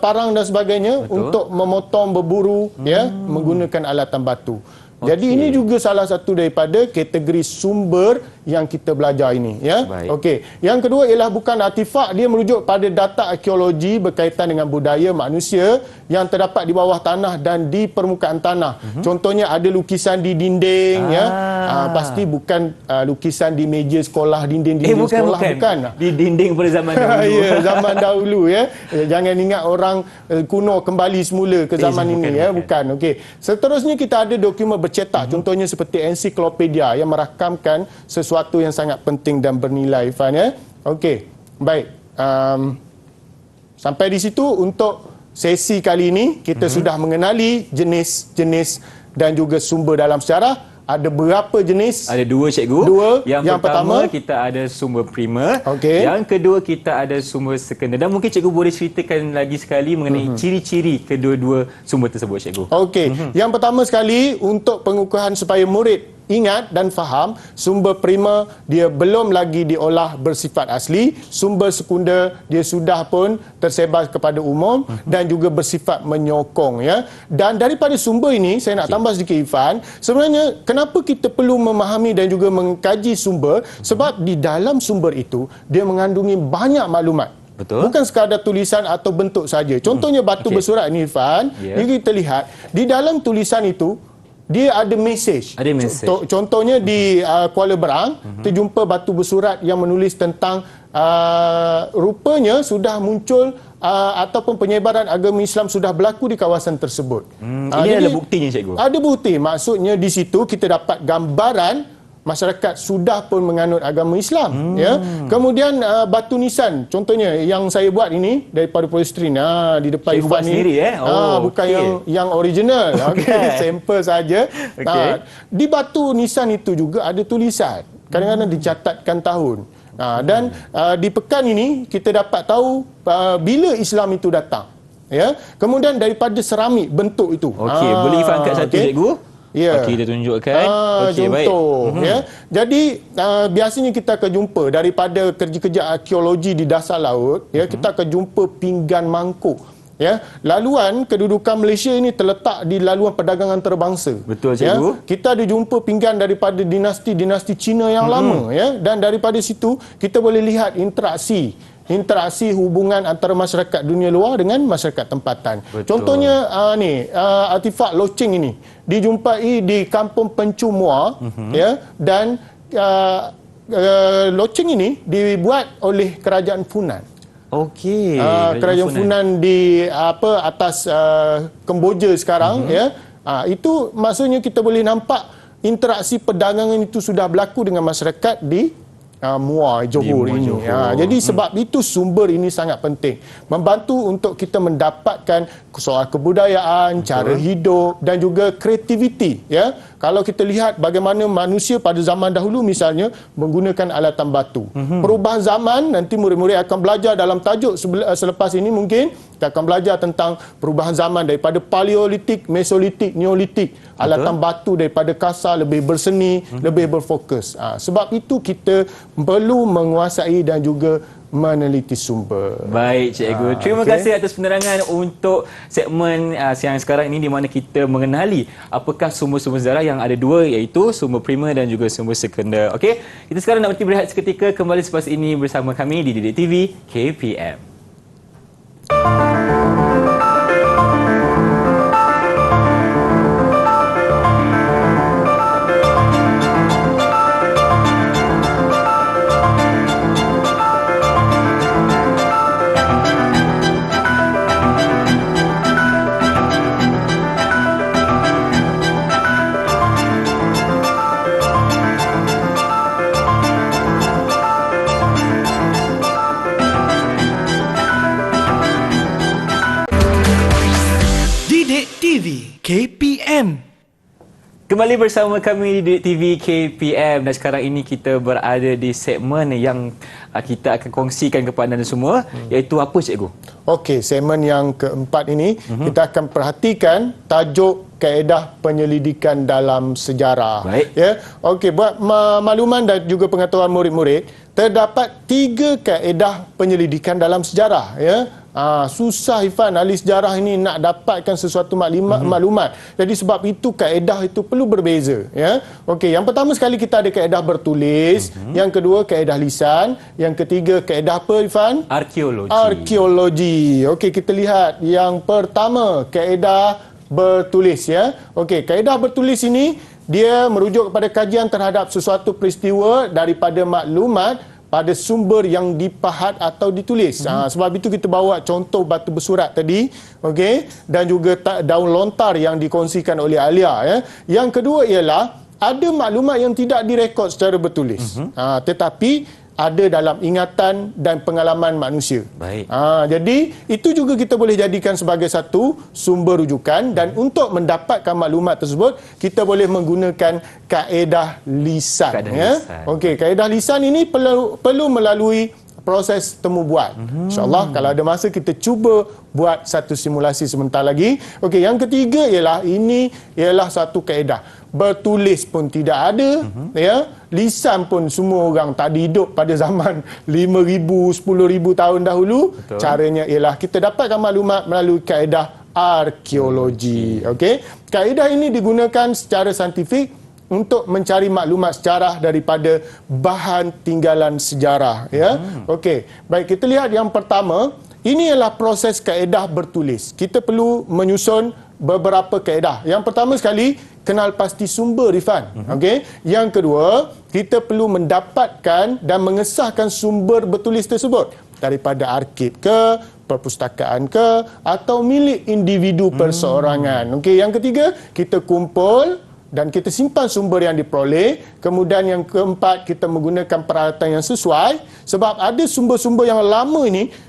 parang dan sebagainya untuk memotong, berburu, ya, menggunakan alatan batu. Jadi ini juga salah satu daripada kategori sumber yang kita belajar ini, ya. Okey. Yang kedua ialah bukan artifak, dia merujuk pada data arkeologi berkaitan dengan budaya manusia yang terdapat di bawah tanah dan di permukaan tanah. Contohnya ada lukisan di dinding, ya. Pasti bukan lukisan di meja sekolah, dinding-dinding sekolah, bukan. Di dinding pada zaman dahulu. Ya, zaman dahulu, ya. Jangan ingat orang kuno kembali semula ke zaman ini, ya. Bukan. Okey. Seterusnya kita ada dokumen bercetak, contohnya seperti ensiklopedia yang merakamkan sesuatu yang sangat penting dan bernilai, Ifan, ya. Okey, baik. Sampai di situ untuk sesi kali ini kita sudah mengenali jenis-jenis dan juga sumber dalam sejarah. Ada berapa jenis? Ada 2, cikgu. 2. Yang pertama kita ada sumber prima. Yang kedua kita ada sumber sekunder. Dan mungkin cikgu boleh ceritakan lagi sekali mengenai ciri-ciri kedua-dua sumber tersebut, cikgu. Okey. Yang pertama sekali untuk pengukuhan supaya murid ingat dan faham, sumber prima dia belum lagi diolah bersifat asli, sumber sekunder dia sudah pun tersebar kepada umum dan juga bersifat menyokong, ya. Dan daripada sumber ini saya nak tambah sedikit, Ifan, sebenarnya kenapa kita perlu memahami dan juga mengkaji sumber, sebab di dalam sumber itu dia mengandungi banyak maklumat. Betul. Bukan sekadar tulisan atau bentuk saja. Contohnya batu bersurat ni, Irfan, kita lihat di dalam tulisan itu dia ada mesej. Ada mesej. Contohnya di Kuala Berang, terjumpa batu bersurat yang menulis tentang rupanya sudah muncul ataupun penyebaran agama Islam sudah berlaku di kawasan tersebut. Ini ada buktinya, cikgu. Ada bukti. Maksudnya di situ kita dapat gambaran masyarakat sudah pun menganut agama Islam, ya. Kemudian batu nisan, contohnya yang saya buat ini daripada polystyrene di depan Cikgu buat ni. sendiri, Bukan yang original. Sampel saja. Di batu nisan itu juga ada tulisan. Kadang-kadang dicatatkan tahun. Dan di pekan ini kita dapat tahu bila Islam itu datang. Ya. Kemudian daripada seramik bentuk itu. Okey, boleh Ifan angkat satu, cikgu? Ya. Okey, kita tunjukkan. Okey, baik. Ya. Jadi biasanya kita akan jumpa daripada kerja-kerja arkeologi di dasar laut, ya, kita akan jumpa pinggan mangkuk. Ya, laluan kedudukan Malaysia ini terletak di laluan perdagangan antarabangsa. Betul, ya. cikgu. Kita ada jumpa pinggan daripada dinasti-dinasti Cina yang lama, ya, dan daripada situ kita boleh lihat interaksi hubungan antara masyarakat dunia luar dengan masyarakat tempatan. Betul. Contohnya artifak loceng ini dijumpai di Kampung Pencu Muar, ya, dan loceng ini dibuat oleh Kerajaan Funan. Okey. Kerajaan Funan di atas Kemboja sekarang, ya. Itu maksudnya kita boleh nampak interaksi perdagangan itu sudah berlaku dengan masyarakat di Muar Johor Muar ini. Johor. Jadi sebab itu sumber ini sangat penting. Membantu untuk kita mendapatkan soal kebudayaan, cara hidup dan juga kreativiti. Ya, kalau kita lihat bagaimana manusia pada zaman dahulu misalnya menggunakan alatan batu. Perubahan zaman, nanti murid-murid akan belajar dalam tajuk selepas ini mungkin kita akan belajar tentang perubahan zaman daripada Paleolitik, Mesolitik, Neolitik. Alatan batu daripada kasar lebih berseni, lebih berfokus. Sebab itu kita perlu menguasai dan juga meneliti sumber. Baik, Cikgu. Terima kasih atas penerangan untuk segmen siang sekarang ini di mana kita mengenali apakah sumber-sumber sejarah yang ada dua, iaitu sumber primer dan juga sumber sekunder. Okey, kita sekarang nak berhenti berehat seketika, kembali selepas ini bersama kami di Didik TV KPM. Didik TV KPM. Kembali bersama kami di Didik TV KPM dan sekarang ini kita berada di segmen yang kita akan kongsikan kepada anda semua, iaitu apa, Cikgu? Okey, segmen yang keempat ini kita akan perhatikan tajuk kaedah penyelidikan dalam sejarah. Baik. Ya. Okey, buat makluman dan juga pengetahuan murid-murid, terdapat 3 kaedah penyelidikan dalam sejarah, ya. Susah Ifan, ahli sejarah ini nak dapatkan sesuatu maklumat. Jadi sebab itu kaedah itu perlu berbeza, ya. Okey, yang pertama sekali kita ada kaedah bertulis, yang kedua kaedah lisan, yang ketiga kaedah apa, Ifan? Arkeologi. Arkeologi. Okey, kita lihat yang pertama, kaedah bertulis, ya. Okey, kaedah bertulis ini dia merujuk kepada kajian terhadap sesuatu peristiwa daripada maklumat pada sumber yang dipahat atau ditulis. Sebab itu kita bawa contoh batu bersurat tadi, okey, dan juga daun lontar yang dikongsikan oleh Alia, ya. Yang kedua ialah ada maklumat yang tidak direkod secara bertulis, tetapi ada dalam ingatan dan pengalaman manusia. Baik. Jadi itu juga kita boleh jadikan sebagai satu sumber rujukan, dan untuk mendapatkan maklumat tersebut kita boleh menggunakan kaedah lisan. Lisan. Okey, kaedah lisan ini perlu melalui proses temu buat. InsyaAllah kalau ada masa kita cuba buat satu simulasi sebentar lagi. Okey, yang ketiga ialah satu kaedah. Bertulis pun tidak ada, ya. Lisan pun semua orang tak ada hidup pada zaman 5,000, 10,000 tahun dahulu. Betul. Caranya ialah kita dapatkan maklumat melalui kaedah arkeologi. Okey. Kaedah ini digunakan secara saintifik untuk mencari maklumat sejarah daripada bahan tinggalan sejarah, ya. Okey, baik, kita lihat yang pertama. Ini ialah proses kaedah bertulis. Kita perlu menyusun beberapa kaedah. Yang pertama sekali, kenal pasti sumber, Rifan. Okey. Yang kedua, kita perlu mendapatkan dan mengesahkan sumber bertulis tersebut daripada arsip ke, perpustakaan ke, atau milik individu perseorangan. Okey. Yang ketiga, kita kumpul dan kita simpan sumber yang diperoleh. Kemudian yang keempat, kita menggunakan peralatan yang sesuai, sebab ada sumber-sumber yang lama ini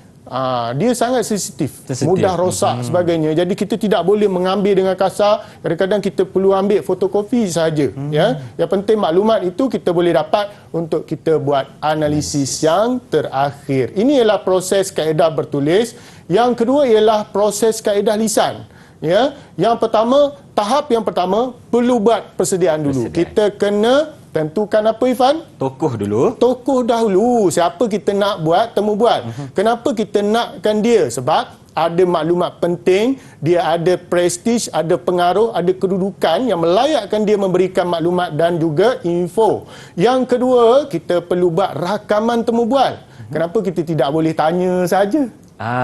dia sangat sensitif, mudah rosak sebagainya. Jadi kita tidak boleh mengambil dengan kasar. Kadang-kadang kita perlu ambil fotokopi saja, ya. Yang penting maklumat itu kita boleh dapat untuk kita buat analisis yang terakhir. Ini ialah proses kaedah bertulis. Yang kedua ialah proses kaedah lisan, ya. Yang pertama, tahap yang pertama perlu buat persediaan dulu. Kita kena tentukan apa, Ifan? Tokoh dulu. Tokoh dahulu. Siapa kita nak buat temu buat. Kenapa kita nakkan dia? Sebab ada maklumat penting, dia ada prestige, ada pengaruh, ada kedudukan yang melayakkan dia memberikan maklumat dan juga info. Yang kedua, kita perlu buat rakaman temu bual. Kenapa kita tidak boleh tanya saja?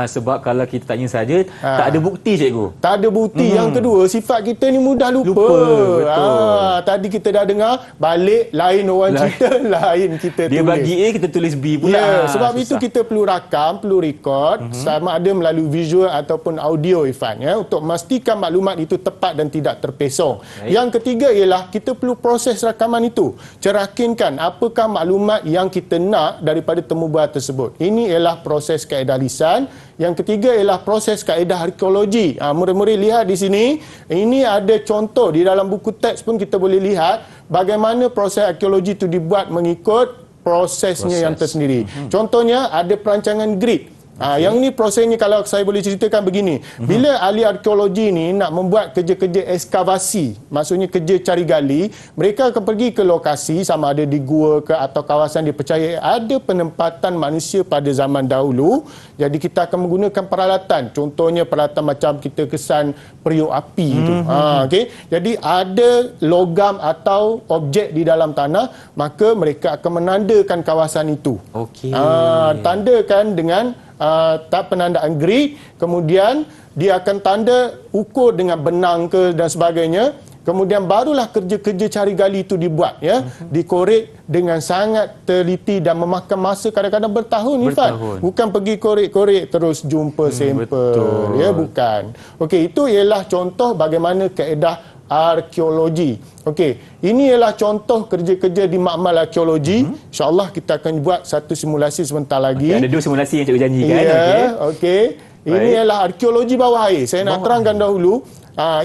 Sebab kalau kita tanya saja, tak ada bukti, Cikgu. Tak ada bukti. Yang kedua, sifat kita ni mudah lupa. Betul. Tadi kita dah dengar, balik lain orang cerita, lain kita Dia tulis. bagi A, kita tulis B pula. Ya, sebab itu Susah. kita perlu rakam, perlu rekod sama ada melalui visual ataupun audio, Ifan, ya, untuk memastikan maklumat itu tepat dan tidak terpesong. Baik. Yang ketiga ialah kita perlu proses rakaman itu. Cerahkinkan apakah maklumat yang kita nak daripada temu bual tersebut. Ini ialah proses kaedah lisan. Yang ketiga ialah proses kaedah arkeologi. Murid-murid lihat di sini, ini ada contoh di dalam buku teks pun kita boleh lihat bagaimana proses arkeologi itu dibuat mengikut prosesnya yang tersendiri. Contohnya ada perancangan grid. Yang ni prosesnya kalau saya boleh ceritakan begini. Bila ahli arkeologi ni nak membuat kerja-kerja ekskavasi, maksudnya kerja cari gali, mereka akan pergi ke lokasi sama ada di gua ke atau kawasan dipercayai ada penempatan manusia pada zaman dahulu. Jadi kita akan menggunakan peralatan. Contohnya peralatan macam kita kesan periuk api itu. Okey. Jadi ada logam atau objek di dalam tanah, maka mereka akan menandakan kawasan itu. Okey. Tandakan dengan penandaan grid, kemudian dia akan tanda ukur dengan benang ke dan sebagainya, kemudian barulah kerja-kerja cari gali itu dibuat, ya, dikorek dengan sangat teliti dan memakan masa kadang-kadang bertahun, Ifan. Bukan pergi korek-korek terus jumpa sampel, betul. ya, bukan. Okey, itu ialah contoh bagaimana kaedah arkeologi. Okey, ini ialah contoh kerja-kerja di makmal arkeologi. InsyaAllah kita akan buat satu simulasi sebentar lagi. Ada 2 simulasi yang cikgu janjikan. Ya, okey. Ini Baik. ialah arkeologi bawah air. Saya nak terangkan dahulu.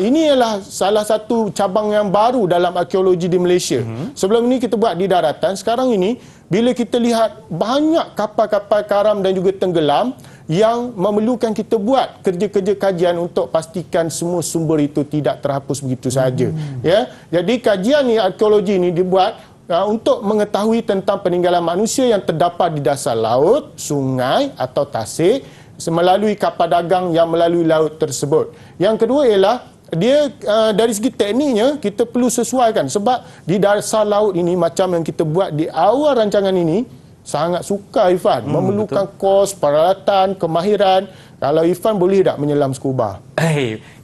Ini ialah salah satu cabang yang baru dalam arkeologi di Malaysia. Sebelum ini kita buat di daratan. Sekarang ini, bila kita lihat banyak kapal-kapal karam dan juga tenggelam yang memerlukan kita buat kerja-kerja kajian untuk pastikan semua sumber itu tidak terhapus begitu saja. Ya, jadi kajian ni, arkeologi ini dibuat untuk mengetahui tentang peninggalan manusia yang terdapat di dasar laut, sungai atau tasik melalui kapal dagang yang melalui laut tersebut. Yang kedua ialah dia dari segi tekniknya kita perlu sesuaikan sebab di dasar laut ini macam yang kita buat di awal rancangan ini sangat sukar, Ifan. Memerlukan kos, peralatan, kemahiran. Kalau Ifan boleh tak menyelam scuba?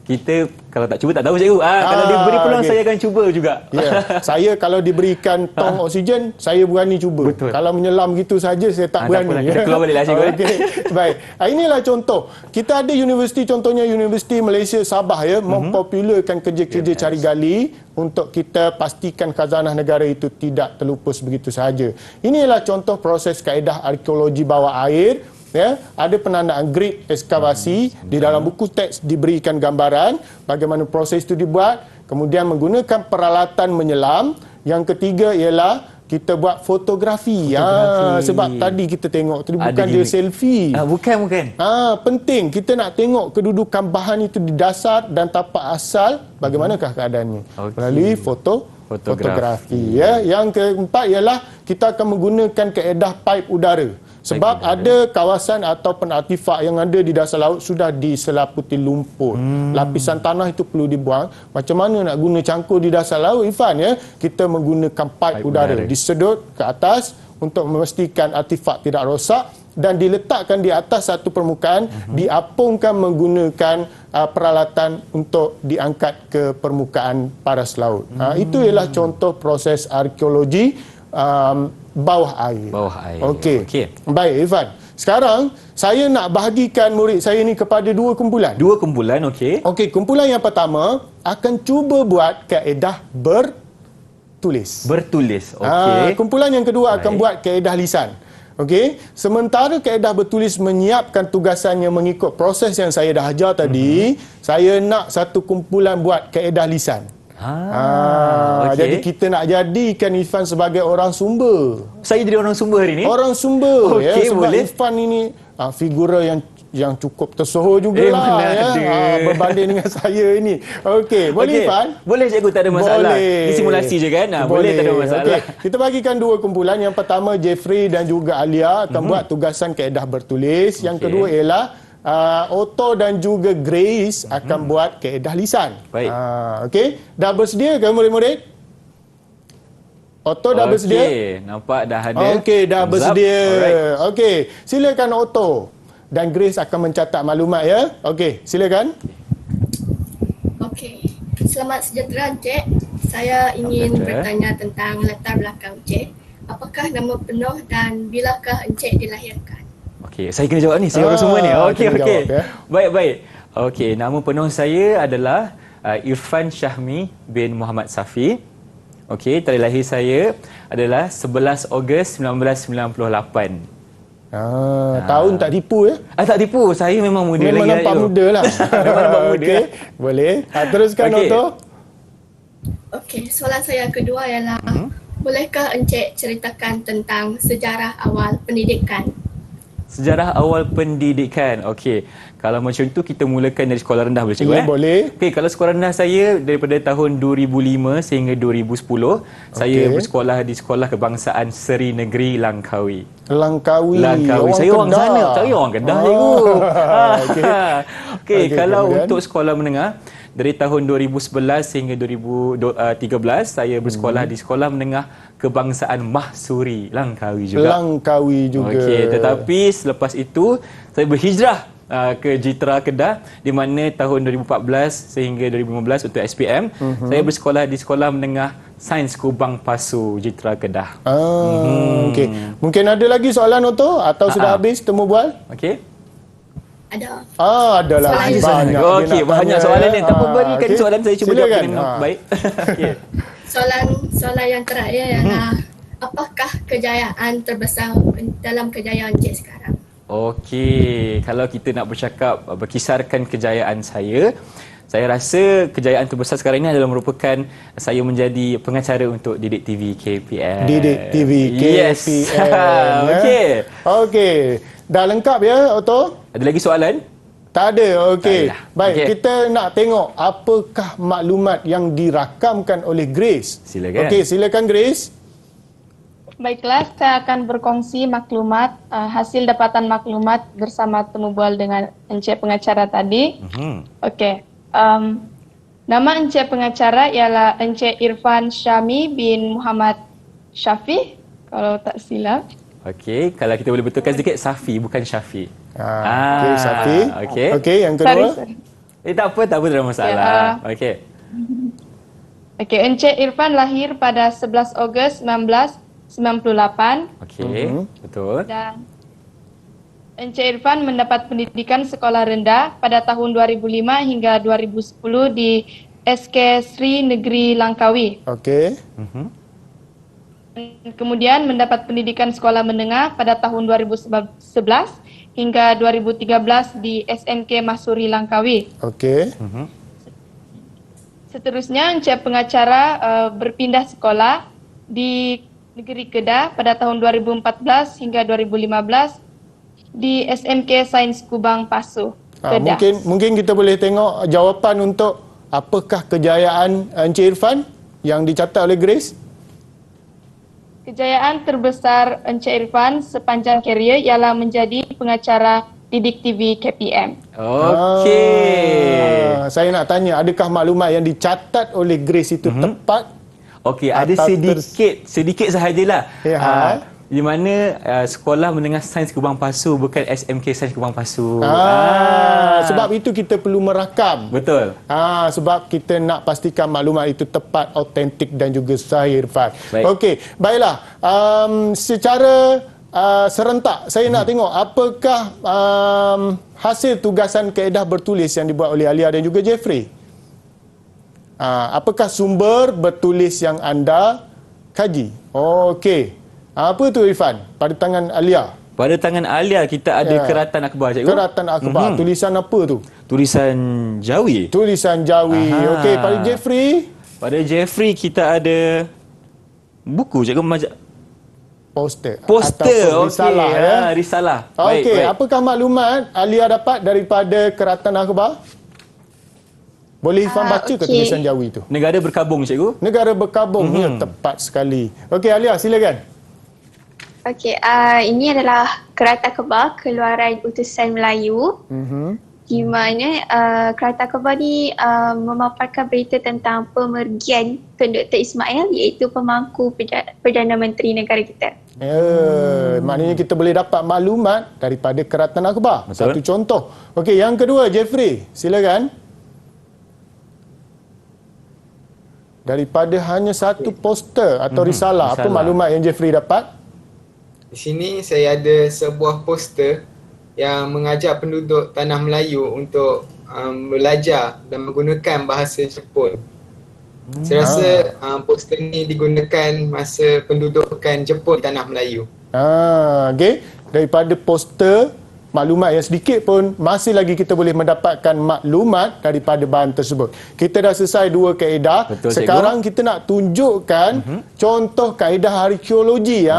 Kita kalau tak cuba tak tahu, cikgu. Kalau diberi peluang, saya akan cuba juga. Ya, saya kalau diberikan tong oksigen, saya berani cuba. Betul. Kalau menyelam gitu saja, saya tak berani. Tak apa, kita keluar balik lah, cikgu. Okey, baik. Inilah contoh. Kita ada universiti, contohnya Universiti Malaysia Sabah, ya, mempopularkan kerja-kerja cari gali untuk kita pastikan khazanah negara itu tidak terlupus begitu saja. Inilah contoh proses kaedah arkeologi bawah air. Ya, ada penandaan grid ekskavasi. Di dalam buku teks diberikan gambaran bagaimana proses itu dibuat, kemudian menggunakan peralatan menyelam. Yang ketiga ialah kita buat fotografi. Sebab tadi kita tengok tadi bukan dia selfie. Bukan. Penting kita nak tengok kedudukan bahan itu di dasar dan tapak asal bagaimanakah keadaannya. Melalui fotografi. Ya. Yang keempat ialah kita akan menggunakan kaedah paip udara. Sebab ada kawasan ataupun artifak yang ada di dasar laut sudah diselaputi lumpur. Lapisan tanah itu perlu dibuang. Macam mana nak guna cangkul di dasar laut, Ifan, ya? Kita menggunakan paip udara. Disedut ke atas untuk memastikan artifak tidak rosak dan diletakkan di atas satu permukaan, diapungkan menggunakan peralatan untuk diangkat ke permukaan paras laut. Itu ialah contoh proses arkeologi bawah air. Okey. Baik, Irfan. Sekarang saya nak bahagikan murid saya ni kepada 2 kumpulan. 2 kumpulan, okey. Okey, kumpulan yang pertama akan cuba buat kaedah bertulis. Okey. Kumpulan yang kedua akan buat kaedah lisan. Okey, sementara kaedah bertulis menyiapkan tugasannya mengikut proses yang saya dah ajar tadi, saya nak satu kumpulan buat kaedah lisan. Okay. Jadi kita nak jadikan Irfan sebagai orang Sumber. Saya jadi orang Sumber hari ni? Orang Sumber. Okey, Sebab boleh. Irfan ini figura yang cukup tersohor jugalah. Berbanding dengan saya ini. Okey, boleh Irfan? Boleh, cikgu, tak ada masalah. Boleh. Ini simulasi je kan? Boleh, tak ada masalah. Okay. Kita bagikan 2 kumpulan. Yang pertama, Jeffrey dan juga Alia akan buat tugasan kaedah bertulis. Yang kedua ialah Otto dan juga Grace akan buat kaedah lisan. Baik. Okey, dah bersedia ke murid-murid? Otto dah bersedia? Okey, nampak dah ada. Okey, dah bersedia. Alright. Okey, silakan Otto. Dan Grace akan mencatat maklumat, ya. Okey, silakan. Okey. Selamat sejahtera, Encik. Saya ingin Betul. bertanya tentang latar belakang Encik. Apakah nama penuh dan bilakah Encik dilahirkan? Okey, saya kena jawab ni. Saya orang semua ni. Okey, kena okey. jawab, ya. Baik. Okey, nama penuh saya adalah Irfan Syahmi bin Muhammad Safi. Okey, tarikh lahir saya adalah 11 Ogos 1998. Tahun tak tipu ya? Tak tipu, saya memang muda Memang lagi. nampak muda lah. Memang nampak muda. Okey, boleh. Teruskan Okey. Otto. Okey, soalan saya kedua ialah bolehkah Encik ceritakan tentang sejarah awal pendidikan? Sejarah awal pendidikan. Okey. Kalau macam tu kita mulakan dari sekolah rendah boleh cikgu Boleh. Okey, kalau sekolah rendah saya daripada tahun 2005 sehingga 2010, saya bersekolah di Sekolah Kebangsaan Seri Negeri Langkawi. Langkawi. Saya orang Kedah. sana. Saya orang Kedah cikgu. Okey. Okey, kalau kemudian? untuk sekolah menengah dari tahun 2011 hingga 2013 saya bersekolah di Sekolah Menengah Kebangsaan Mahsuri Langkawi juga. Langkawi juga. Okey, tetapi selepas itu saya berhijrah ke Jitra Kedah di mana tahun 2014 sehingga 2015 untuk SPM saya bersekolah di Sekolah Menengah Sains Kubang Pasu Jitra Kedah. Okey. Mungkin ada lagi soalan Otto atau sudah habis temu bual? Okey. Ada. Adalah Soalan banyak. Okey, banyak soalan ni. Tak apa, berikan Okey. soalan saya cuba jawab Silakan. dengan baik. Okey. Soalan yang terakhir ialah apakah kejayaan terbesar dalam kejayaan Encik sekarang? Okey, kalau kita nak bercakap berkisarkan kejayaan saya rasa kejayaan terbesar sekarang ini adalah merupakan saya menjadi pengacara untuk Didik TV KPM. Didik TV Yes. KPM. Okey. Okey. Dah lengkap ya Otto? Ada lagi soalan? Tak ada. Okey. Tak ada dah. Baik, Okey. kita nak tengok apakah maklumat yang dirakamkan oleh Grace. Silakan. Okey, silakan Grace. Baiklah, saya akan berkongsi maklumat, hasil dapatan maklumat bersama temu bual dengan Encik pengacara tadi. Okey. Nama Encik pengacara ialah Encik Irfan Syahmi bin Muhammad Syafi, kalau tak silap. Okey, kalau kita boleh betulkan sedikit, Safi bukan Syafi. Okey, Safi. Okey. Okey, yang kedua. Sorry. Tak apa, tak ada masalah. Okey. Okey, Encik Irfan lahir pada 11 Ogos 1998 Okey, betul. dan Encik Irfan mendapat pendidikan sekolah rendah pada tahun 2005 hingga 2010 di SK Sri Negeri Langkawi. Okey. Kemudian mendapat pendidikan sekolah menengah pada tahun 2011 hingga 2013 di SMK Mahsuri Langkawi. Okey. Seterusnya Encik pengacara berpindah sekolah di Negeri Kedah pada tahun 2014 hingga 2015 di SMK Sains Kubang Pasu, Kedah. Mungkin kita boleh tengok jawapan untuk apakah kejayaan Encik Irfan yang dicatat oleh Grace. Kejayaan terbesar Encik Irfan sepanjang karier ialah menjadi pengacara Didik TV KPM. Okey. Saya nak tanya, adakah maklumat yang dicatat oleh Grace itu tepat? Okey, ada Atau sedikit sahajalah. Ya. Di mana Sekolah Menengah Sains Kubang Pasu bukan SMK Sains Kubang Pasu. Sebab itu kita perlu merakam. Betul. Sebab kita nak pastikan maklumat itu tepat, autentik dan juga sahih, Irfan. Baik. Okey, baiklah. Secara serentak, saya nak tengok apakah hasil tugasan kaedah bertulis yang dibuat oleh Alia dan juga Jeffrey. Apakah sumber bertulis yang anda kaji? Okey. Apa tu Irfan? Pada tangan Alia. Pada tangan Alia kita ada Keratan Akhbar, cikgu. Keratan Akhbar. Tulisan apa tu? Tulisan Jawi. Tulisan Jawi. Okey, pada Jeffrey? Pada Jeffrey kita ada buku, cikgu, Poster. poster. Ataupun risalah, ya. Risalah. Okey, Baik. apakah maklumat Alia dapat daripada Keratan Akhbar? Boleh Irfan baca ke tulisan Jawi tu? Negara berkabung, cikgu. Negara berkabung. Ya, tepat sekali. Okey, Alia, silakan. Okey, ini adalah Kerata Akhbar Keluaran Utusan Melayu. Di mana Kerata Akhbar ni memaparkan berita tentang pemergian Tun Dr. Ismail, iaitu pemangku Perdana Menteri negara kita. Maknanya kita boleh dapat maklumat daripada Keratan Akhbar. Betul. Satu contoh. Okey, yang kedua Jeffrey, silakan. daripada hanya satu poster atau risalah. Apa maklumat yang Jeffrey dapat? Di sini saya ada sebuah poster yang mengajak penduduk Tanah Melayu untuk belajar dan menggunakan bahasa Jepun. Saya rasa poster ni digunakan masa pendudukan Jepun di Tanah Melayu. Okey. Daripada poster, maklumat yang sedikit pun masih lagi kita boleh mendapatkan maklumat daripada bahan tersebut. Kita dah selesai 2 kaedah. Betul, sekarang kita nak tunjukkan contoh kaedah arkeologi.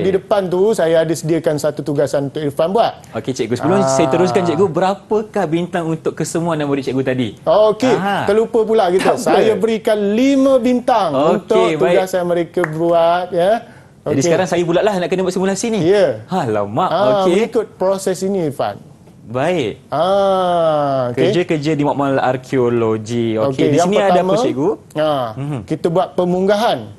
Di depan tu saya ada sediakan satu tugasan untuk Irfan buat. Okey cikgu, sebelum saya teruskan cikgu, berapakah bintang untuk kesemua anak murid cikgu tadi? Okey, terlupa pula kita. Saya berikan 5 bintang untuk tugasan mereka buat, ya. Jadi sekarang saya pula lah nak kena buat simulasi ni. Ya. Alamak, okey. Mengikut proses ini, Irfan. Baik. Okay. Kerja-kerja di makmal arkeologi. Okey, di sini ada apa cikgu? Kita buat pemunggahan.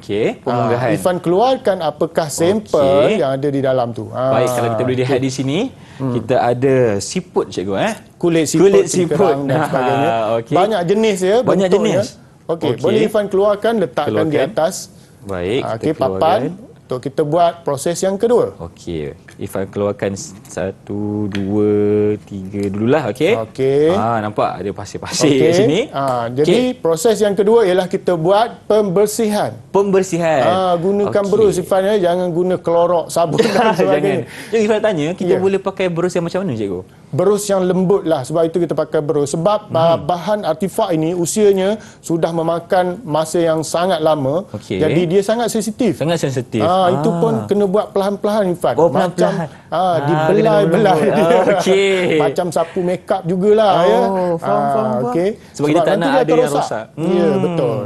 Okey, pemunggahan. Irfan keluarkan apakah sampel yang ada di dalam tu. Baik, kalau kita boleh lihat di sini, kita ada siput cikgu Kulit siput dan sebagainya. Banyak jenis ya. Banyak jenis. Okey, boleh Irfan keluarkan, letakkan di atas. Baik, okey, papan untuk kita buat proses yang kedua. Okey, Irfan keluarkan 1, 2, 3 dululah, okey. Okey. Nampak ada pasir-pasir kat sini. Jadi proses yang kedua ialah kita buat pembersihan. Gunakan berus Irfan ya, jangan guna klorok, sabun dan sebagainya. Jangan. Irfan tanya, kita boleh pakai berus yang macam mana cikgu? Berus yang lembut lah, sebab itu kita pakai berus. Sebab bahan artifak ini usianya sudah memakan masa yang sangat lama. Jadi dia sangat sensitif. Itu pun kena buat perlahan-perlahan Irfan. Pelan-pelan. Dibelai-belai dia. Macam sapu makeup jugalah ya. Faham. Sebab kita tak nak ada yang rosak. Ya, betul.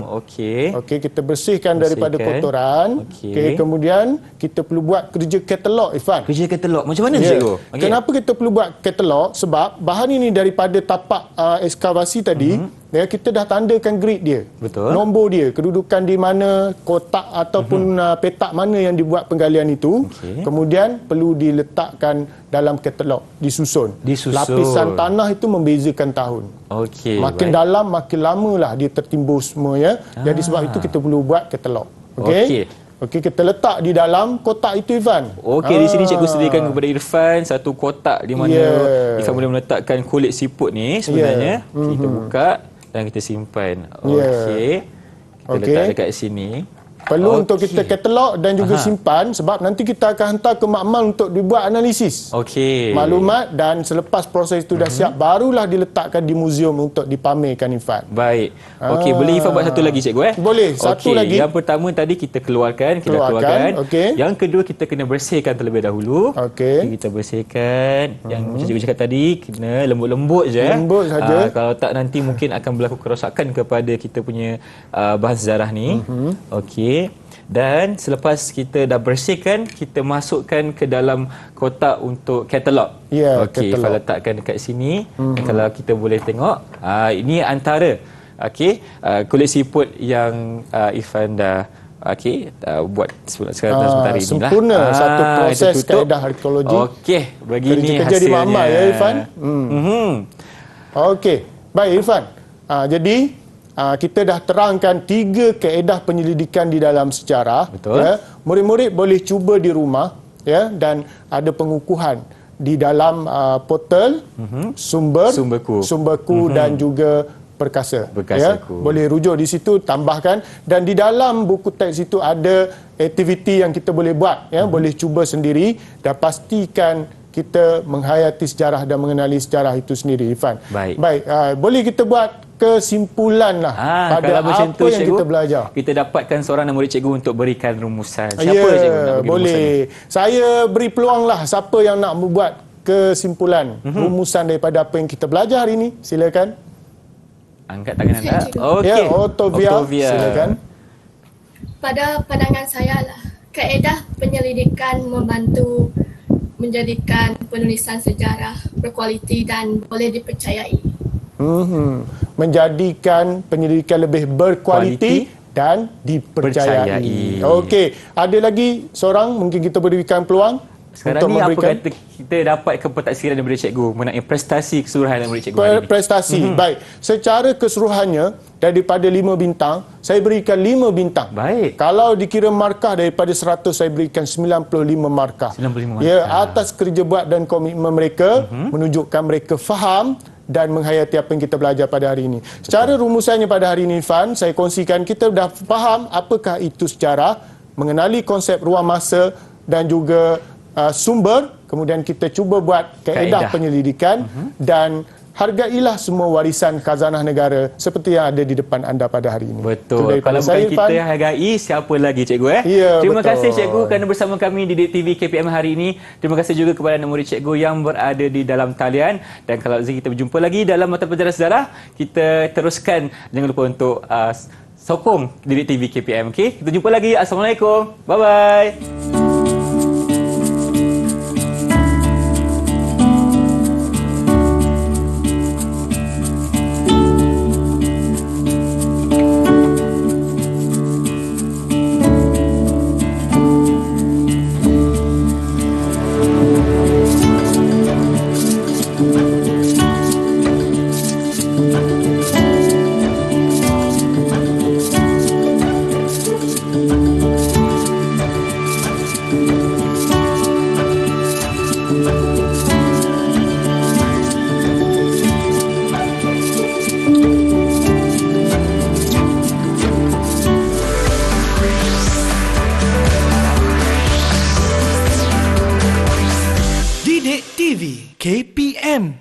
Okey, kita bersihkan daripada kotoran. Kemudian kita perlu buat kerja katalog Irfan. Kerja katalog macam mana cikgu? Kenapa kita perlu buat katalog? Sebab bahan ini daripada tapak ekskavasi tadi, kita dah tandakan grade dia. Betul. Nombor dia, kedudukan di mana, kotak ataupun petak mana yang dibuat penggalian itu. Kemudian perlu diletakkan dalam katalog, disusun. Lapisan tanah itu membezakan tahun. Makin dalam, makin lamalah dia tertimbul semua ya. Jadi sebab itu kita perlu buat katalog. Okey, kita letak di dalam kotak itu Irfan. Di sini cikgu sediakan kepada Irfan satu kotak di mana Irfan boleh meletakkan kulit siput ni sebenarnya. Kita buka dan kita simpan. Kita letak dekat sini. Perlu untuk kita katalog dan juga simpan, sebab nanti kita akan hantar ke makmal untuk dibuat analisis. Maklumat, dan selepas proses itu dah siap, barulah diletakkan di muzium untuk dipamerkan Irfan. Baik. Boleh Irfan buat satu lagi cikgu Boleh, satu lagi. Yang pertama tadi kita keluarkan. Yang kedua kita kena bersihkan terlebih dahulu. Kita bersihkan. Yang macam cikgu cakap tadi, kena lembut-lembut je. Lembut saja. Kalau tak nanti mungkin akan berlaku kerosakan kepada kita punya bahan sejarah ni. Dan selepas kita dah bersihkan, kita masukkan ke dalam kotak untuk katalog. Irfan letakkan dekat sini. Kalau kita boleh tengok, ini antara kulit siput yang Irfan dah buat sementara ini. Sempurna satu proses kaedah arkeologi. Begini kerja hasilnya. di makmal ya Irfan. Baik Irfan. Jadi kita dah terangkan 3 kaedah penyelidikan di dalam sejarah. Murid-murid boleh cuba di rumah dan ada pengukuhan di dalam portal sumberku dan juga perkasa. Boleh rujuk di situ, tambahkan, dan di dalam buku teks itu ada aktiviti yang kita boleh buat boleh cuba sendiri dan pastikan kita menghayati sejarah dan mengenali sejarah itu sendiri Irfan. Baik. Boleh kita buat kesimpulan lah pada apa yang kita belajar. Kita dapatkan seorang murid cikgu untuk berikan rumusan. Siapa cikgu nak bagi boleh. Saya beri peluang lah siapa yang nak membuat kesimpulan rumusan daripada apa yang kita belajar hari ini. Silakan. Angkat tangan anda. Octavia. Silakan. Pada pandangan saya lah, kaedah penyelidikan membantu menjadikan penulisan sejarah berkualiti dan boleh dipercayai. Menjadikan penyelidikan lebih berkualiti dan dipercayai. Okey, ada lagi seorang mungkin kita berikan peluang. Sekarang untuk ni apa memberikan kata kita dapat kepentaksiran daripada cikgu mengenai prestasi keseluruhan daripada cikgu hari ini? prestasi. Baik, secara keseluruhannya daripada 5 bintang, saya berikan 5 bintang. Baik. Kalau dikira markah daripada 100, saya berikan 95 markah. 95 Ya, markah. atas kerja buat dan komitmen mereka, menunjukkan mereka faham dan menghayati apa yang kita belajar pada hari ini. Secara rumusannya pada hari ini, Fan, saya kongsikan kita dah faham apakah itu sejarah, mengenali konsep ruang masa dan juga sumber, kemudian kita cuba buat kaedah penyelidikan dan hargailah semua warisan khazanah negara seperti yang ada di depan anda pada hari ini. Betul. Kalau bukan kita hargai, siapa lagi cikgu Ya, Terima betul. kasih cikgu kerana bersama kami di Didik TV KPM hari ini. Terima kasih juga kepada anak murid cikgu yang berada di dalam talian. Dan kalau rezeki kita berjumpa lagi dalam mata pelajaran sejarah, kita teruskan. Jangan lupa untuk sokong Didik TV KPM. Okay? Kita jumpa lagi. Assalamualaikum. Bye-bye. Didik TV KPM